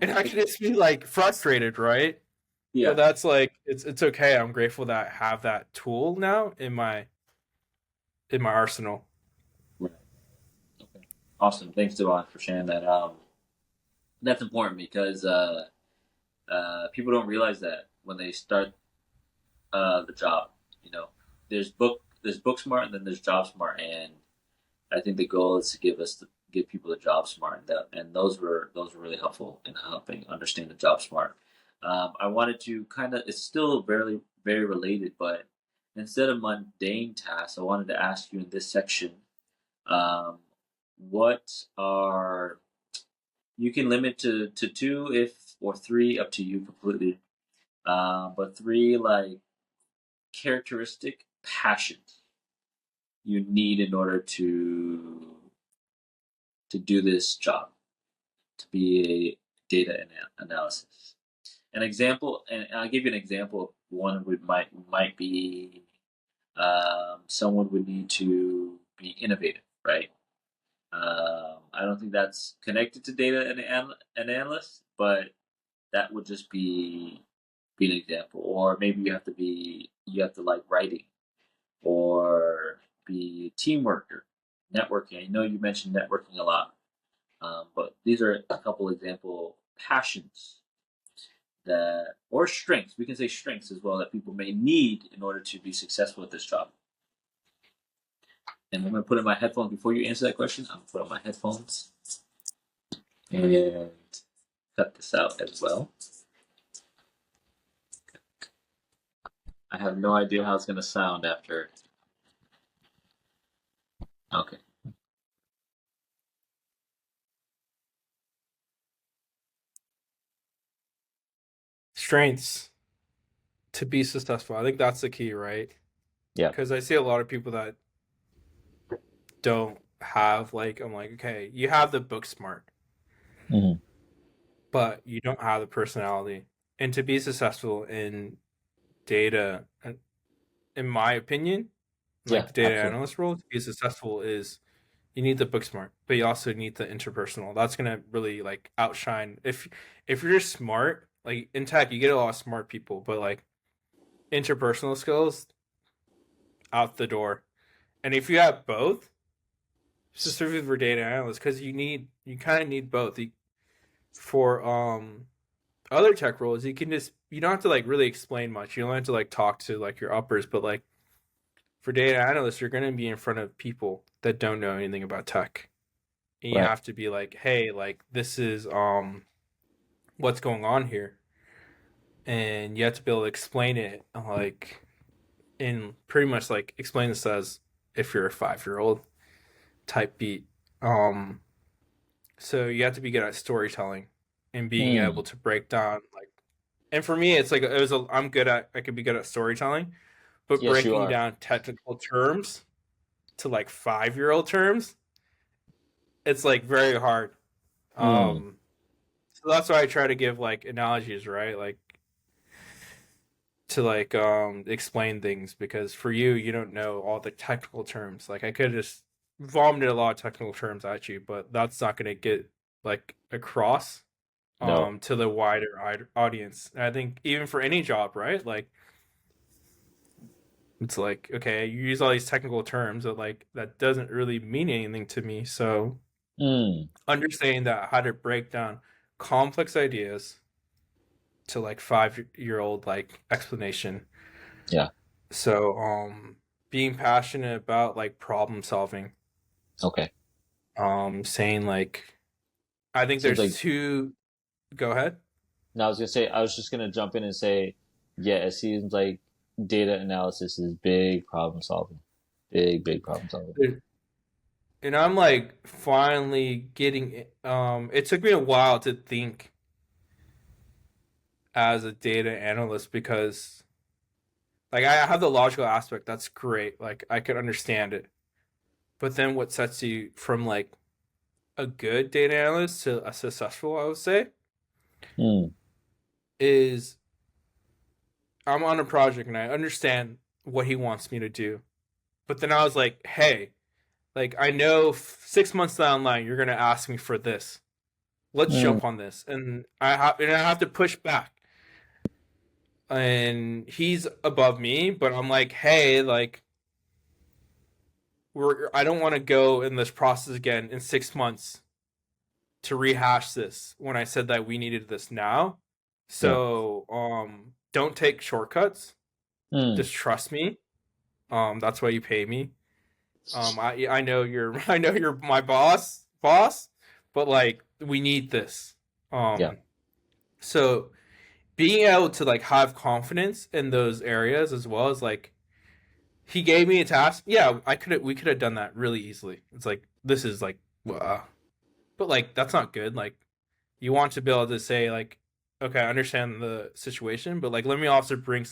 And I could just be like frustrated, right? But
Yeah.
that's like it's okay. I'm grateful that I have that tool now in my arsenal.
Right. Okay. Awesome. Thanks, Devon, for sharing that. That's important because people don't realize that when they start the job. You know, there's book smart and then there's job smart, and I think the goal is to give people the job smart, and those were really helpful in helping understand the job smart. I wanted to kind of, it's still very related, but instead of mundane tasks, I wanted to ask you in this section, um, what are, you can limit to two if or three, up to you completely. But three like characteristic passions you need in order to do this job, to be a data analysis. An example, and I'll give you an example of one would might be, someone would need to be innovative, right? I don't think that's connected to data and analyst, but that would just be an example. Or maybe you have to like writing, or be a team worker, networking. I know you mentioned networking a lot, but these are a couple example passions that, or strengths. We can say strengths as well, that people may need in order to be successful at this job. And I'm going to put in my headphones before you answer that question. I'm going to put on my headphones and cut this out as well. I have no idea how it's going to sound after. Okay.
Strengths to be successful. I think that's the key, right?
Yeah.
Because I see a lot of people that don't have like I'm like, okay, you have the book smart,
Mm-hmm.
but you don't have the personality. And to be successful in data, in my opinion, like
Yeah.
the data
Absolutely.
analyst role, to be successful is you need the book smart, but you also need the interpersonal. That's gonna really like outshine if you're smart, like in tech, you get a lot of smart people, but like interpersonal skills out the door. And if you have both, specifically for data analysts, because you kind of need both. For other tech roles, you don't have to like really explain much. You don't have to like talk to like your uppers, but like for data analysts, you're gonna be in front of people that don't know anything about tech. And you
Right.
have to be like, hey, like this is what's going on here. And you have to be able to explain it like in pretty much like explain this as if you're a 5 year old type beat. Um so you have to be good at storytelling and being able
Mm.
to break down like and for me it's like it was a I'm good at I could be good at storytelling, but
Yes, you
breaking
are.
down technical terms to like 5 year old terms, it's like very hard.
Mm.
Um so that's why I try to give like analogies, right? Like to like explain things because for you you don't know all the technical terms. Like I could just vomited a lot of technical terms at you, but that's not going to get like across
No.
to the wider audience. And I think even for any job, right? Like it's like okay, you use all these technical terms that like that doesn't really mean anything to me. So
Mm.
understanding that how to break down complex ideas to like 5 year old like explanation.
Yeah.
So being passionate about like problem solving,
Okay.
saying like I think
Seems
there's
like,
two go ahead.
no, I was gonna say, I was just gonna jump in and say, yeah, it seems like data analysis is big problem solving. Big problem solving.
And I'm like finally getting it took me a while to think as a data analyst because like I have the logical aspect, that's great. Like I could understand it. But then what sets you from like a good data analyst to a successful, I would say,
Hmm.
is I'm on a project and I understand what he wants me to do. But then I was like, hey, like I know 6 months down the line you're gonna ask me for this. Let's
Hmm.
jump on this, and I have to push back. And he's above me, but I'm like, hey, like I don't want to go in this process again in 6 months to rehash this when I said that we needed this now.
Yeah.
So don't take shortcuts.
Hmm.
Just trust me. That's why you pay me. I know you're I know you're my boss, but like we need this.
Yeah.
Um so being able to like have confidence in those areas as well as like he gave me a task. Yeah, I could we could have done that really easily. It's like this is like but like that's not good. Like you want to be able to say like okay, I understand the situation, but like let me also bring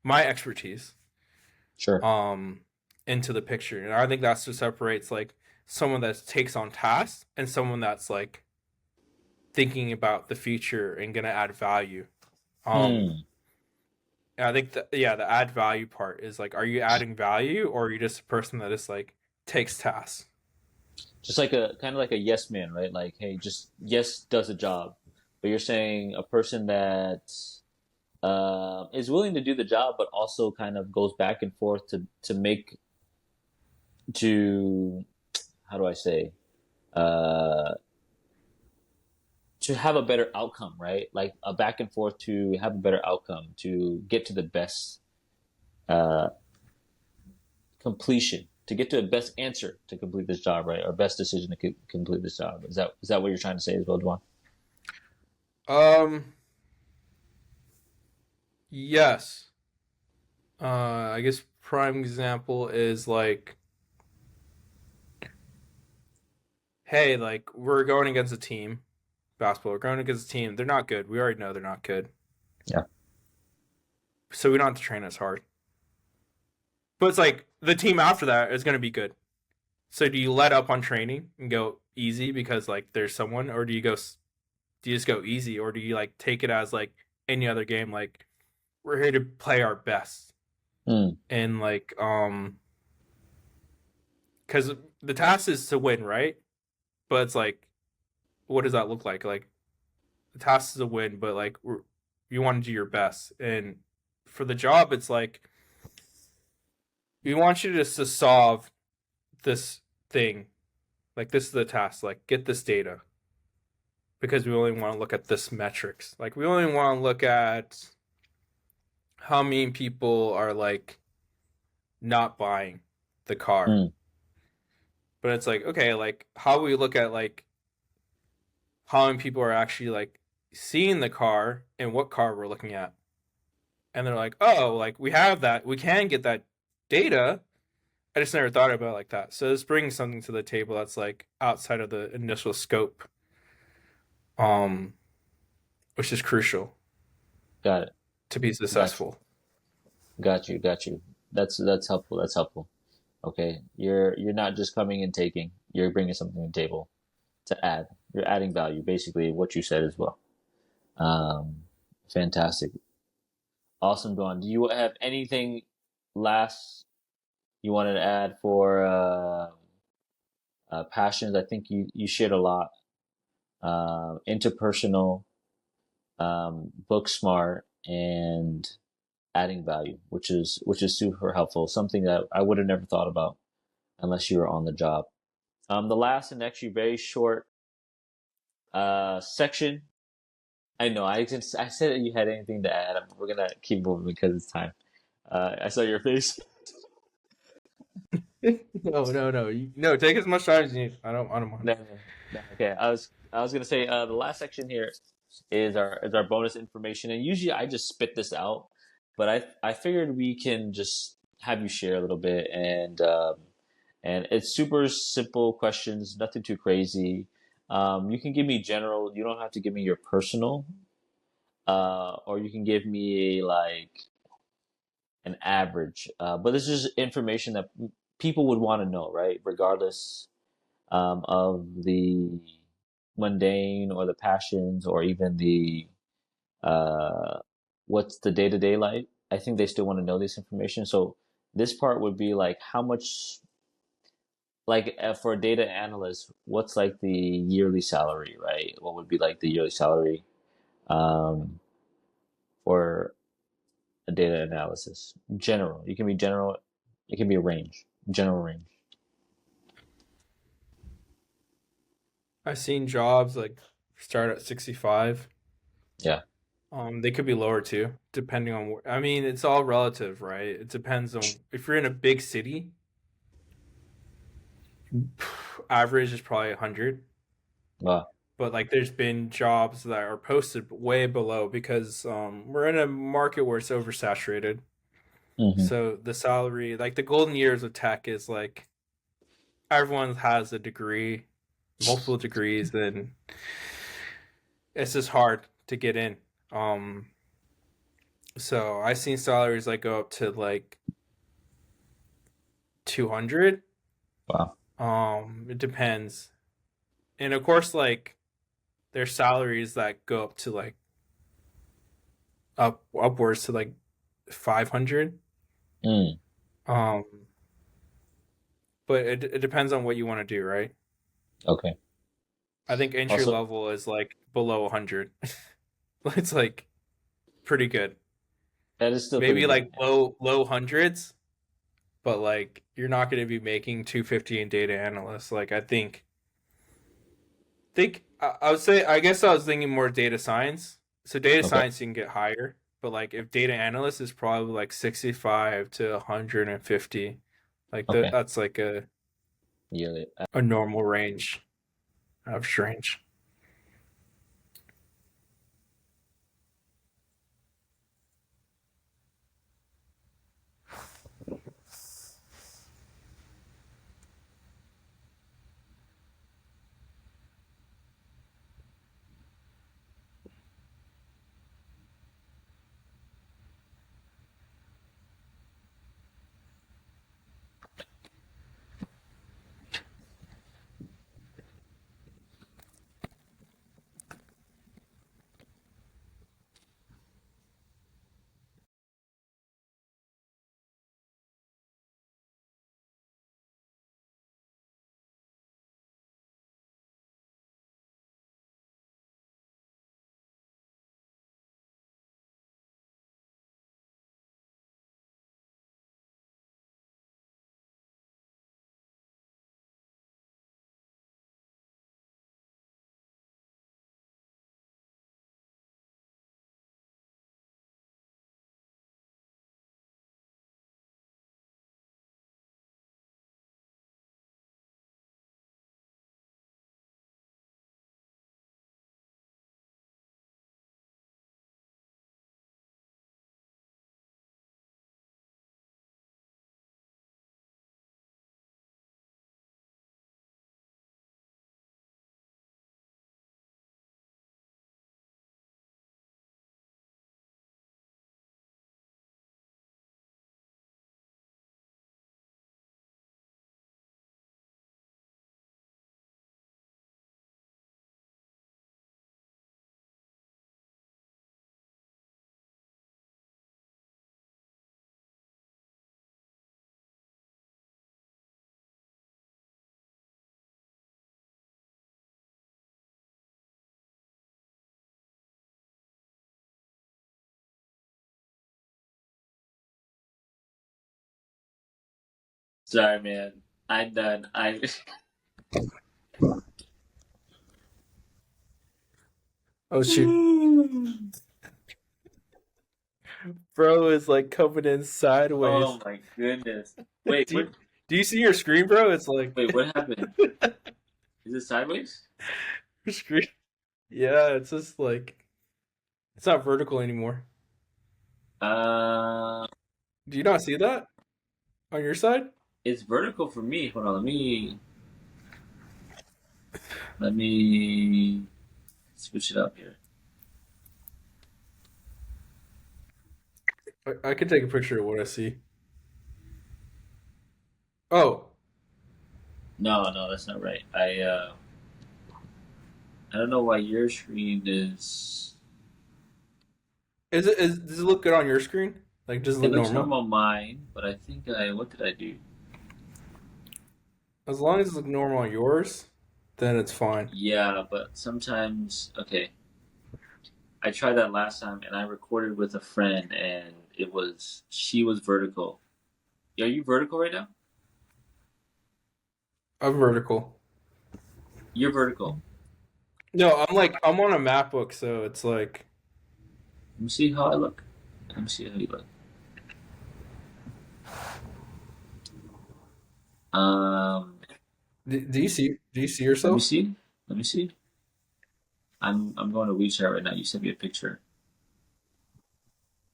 my expertise
Sure.
um into the picture. And I think that's what separates like someone that takes on tasks and someone that's like thinking about the future and gonna add value. Um
Hmm.
and I think that yeah, the add value part is like are you adding value or are you just a person that is like takes tasks?
Just like a kind of like a yes man, right? Like, hey, just yes does a job. But you're saying a person that is willing to do the job, but also kind of goes back and forth to make to how do I say uh, to have a better outcome, right? Like a back and forth to have a better outcome to get to the best uh, completion, to get to the best answer to complete this job, right? Or best decision to complete this job. Is that what you're trying to say as well, Juan?
Um yes. I guess prime example is like hey, like we're going against a team, basketball, we're going against a team. They're not good. We already know they're not good.
Yeah.
So we don't have to train as hard. But it's like the team after that is going to be good. So do you let up on training and go easy because like there's someone, or do you just go easy, or do you like take it as like any other game, like we're here to play our best
Mm,
and like because the task is to win, right? But it's like what does that look like? Like the task is a win, but like you want to do your best, and for the job, it's like we want you just to solve this thing. Like this is the task. Like get this data because we only want to look at this metrics. Like we only want to look at how many people are like not buying the car.
mm,
But it's like okay, like how we look at like how many people are actually like seeing the car and what car we're looking at. And they're like, oh, like we have that, we can get that data. I just never thought about it like that. So this brings something to the table that's like outside of the initial scope, um, which is crucial
got it.
to be
Got you.
successful.
Got you. Got you. That's helpful. That's helpful. Okay. You're not just coming and taking. You're bringing something to the table to add. You're adding value. Basically, what you said as well. Um, fantastic. Awesome, Dawn. Do you have anything last you wanted to add for passions? I think you shared a lot. Interpersonal, book smart, and adding value, which is super helpful. Something that I would have never thought about unless you were on the job. The last and actually very short section. I know I said that you had anything to add. We're gonna keep moving because it's time. I saw your face.
No, no, no, no. Take as much time as you need. I don't mind.
No, no, no. Okay, I was gonna say the last section here is our bonus information, and usually I just spit this out, but I figured we can just have you share a little bit And it's super simple questions, nothing too crazy. You can give me general. You don't have to give me your personal, or you can give me like an average. But this is information that people would want to know, right? Regardless of the mundane or the passions or even the uh, what's the day to day like. I think they still want to know this information. So this part would be like how much, like for a data analyst, what's like the yearly salary, right? What would be like the yearly salary um, for a data analysis? General. You can be general. It can be a range. General range.
I've seen jobs like start at 65.
Yeah.
They could be lower too, depending on I mean, it's all relative, right? It depends on if you're in a big city, average is probably 100.
Wow.
But like there's been jobs that are posted way below because we're in a market where it's oversaturated.
Hmm.
So the salary, like the golden years of tech is like everyone has a degree, multiple degrees, and it's just hard to get in. Um, so I've seen salaries like go up to like 200.
Wow.
It depends. And of course, like there's salaries that go up to like upwards to like 500.
Mm.
Um, but it depends on what you want to do, right?
Okay.
I think entry
Also,
level is like below 100. It's like pretty good.
that is still pretty
Maybe
good.
like low hundreds, but like you're not going to be making 250 in data analyst. Like I would say I guess I was thinking more data science. So data
Okay.
science you can get higher, but like if data analyst is probably like 65 to 150. Like
Okay.
that's like
Yearly.
a normal range of range.
Sorry, man. I'm done. I.
Oh shoot. Bro is like coming in
Oh
sideways.
my goodness. Wait,
do
what?
you, do you see your screen, bro? It's like
Wait, what happened? Is it sideways?
your screen. Yeah, it's just like it's not vertical anymore.
Uh,
Do you not see that on your side?
It's vertical for me. Hold on, let me switch it up here.
I could take a picture of what I see. Oh,
No, no, that's not right. I don't know why your screen is.
does it look good on your screen? Like, does it
It
look
looks
normal?
normal on mine, but I think I. What did I do?
As long as it looks normal on yours, then it's fine.
Yeah, but sometimes. Okay, I tried that last time, and I recorded with a friend, and it was she was vertical. Are you vertical right now?
I'm vertical.
You're vertical.
No, I'm on a MacBook, so it's like.
Let me see how I look. Let me see how you look. Um,
Do you see
let me
yourself?
see. Let me see. I'm going to WeChat right now. You sent me a picture.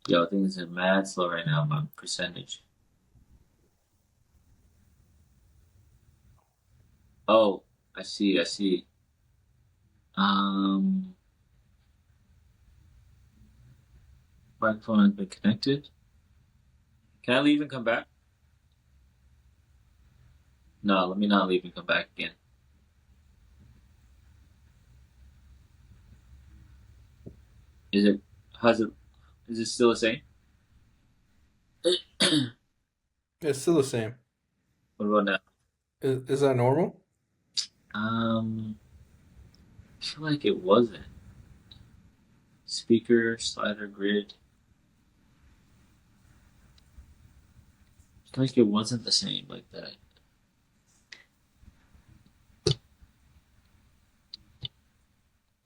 Yo, things are mad slow right now. My percentage. Oh, I see. I see. Um, microphone has been connected. Can I leave and come back? No, let me not leave and come back again. Is it? How's it? Is it still the same?
It's still the same.
What about now?
Is that normal?
I feel like it wasn't. Speaker, slider, grid. I feel like it wasn't the same like that.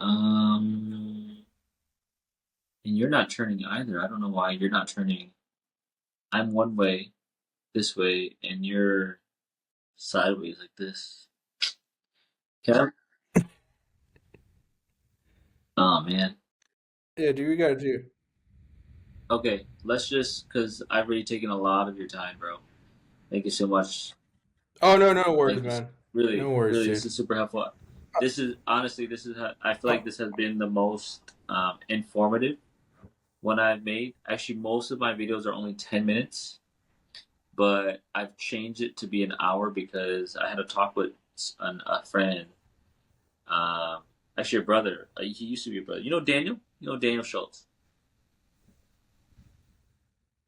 Um, and you're not turning either. I don't know why you're not turning. I'm one way, this way, and you're sideways like this. Can I? Oh man.
Yeah, do what you gotta do.
Okay, let's just because I've already taken a lot of your time, bro. Thank you so much.
Oh no, no worries,
Thank you.
man. No
Really,
worries,
really, this
dude.
is super helpful. This is honestly, this is. I feel like this has been the most informative one I've made. Actually, most of my videos are only 10 minutes, but I've changed it to be an hour because I had a talk with a friend. Um, actually, a brother. He used to be a brother. You know Daniel? You know Daniel Schultz?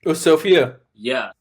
Oh, Sophia.
Yeah.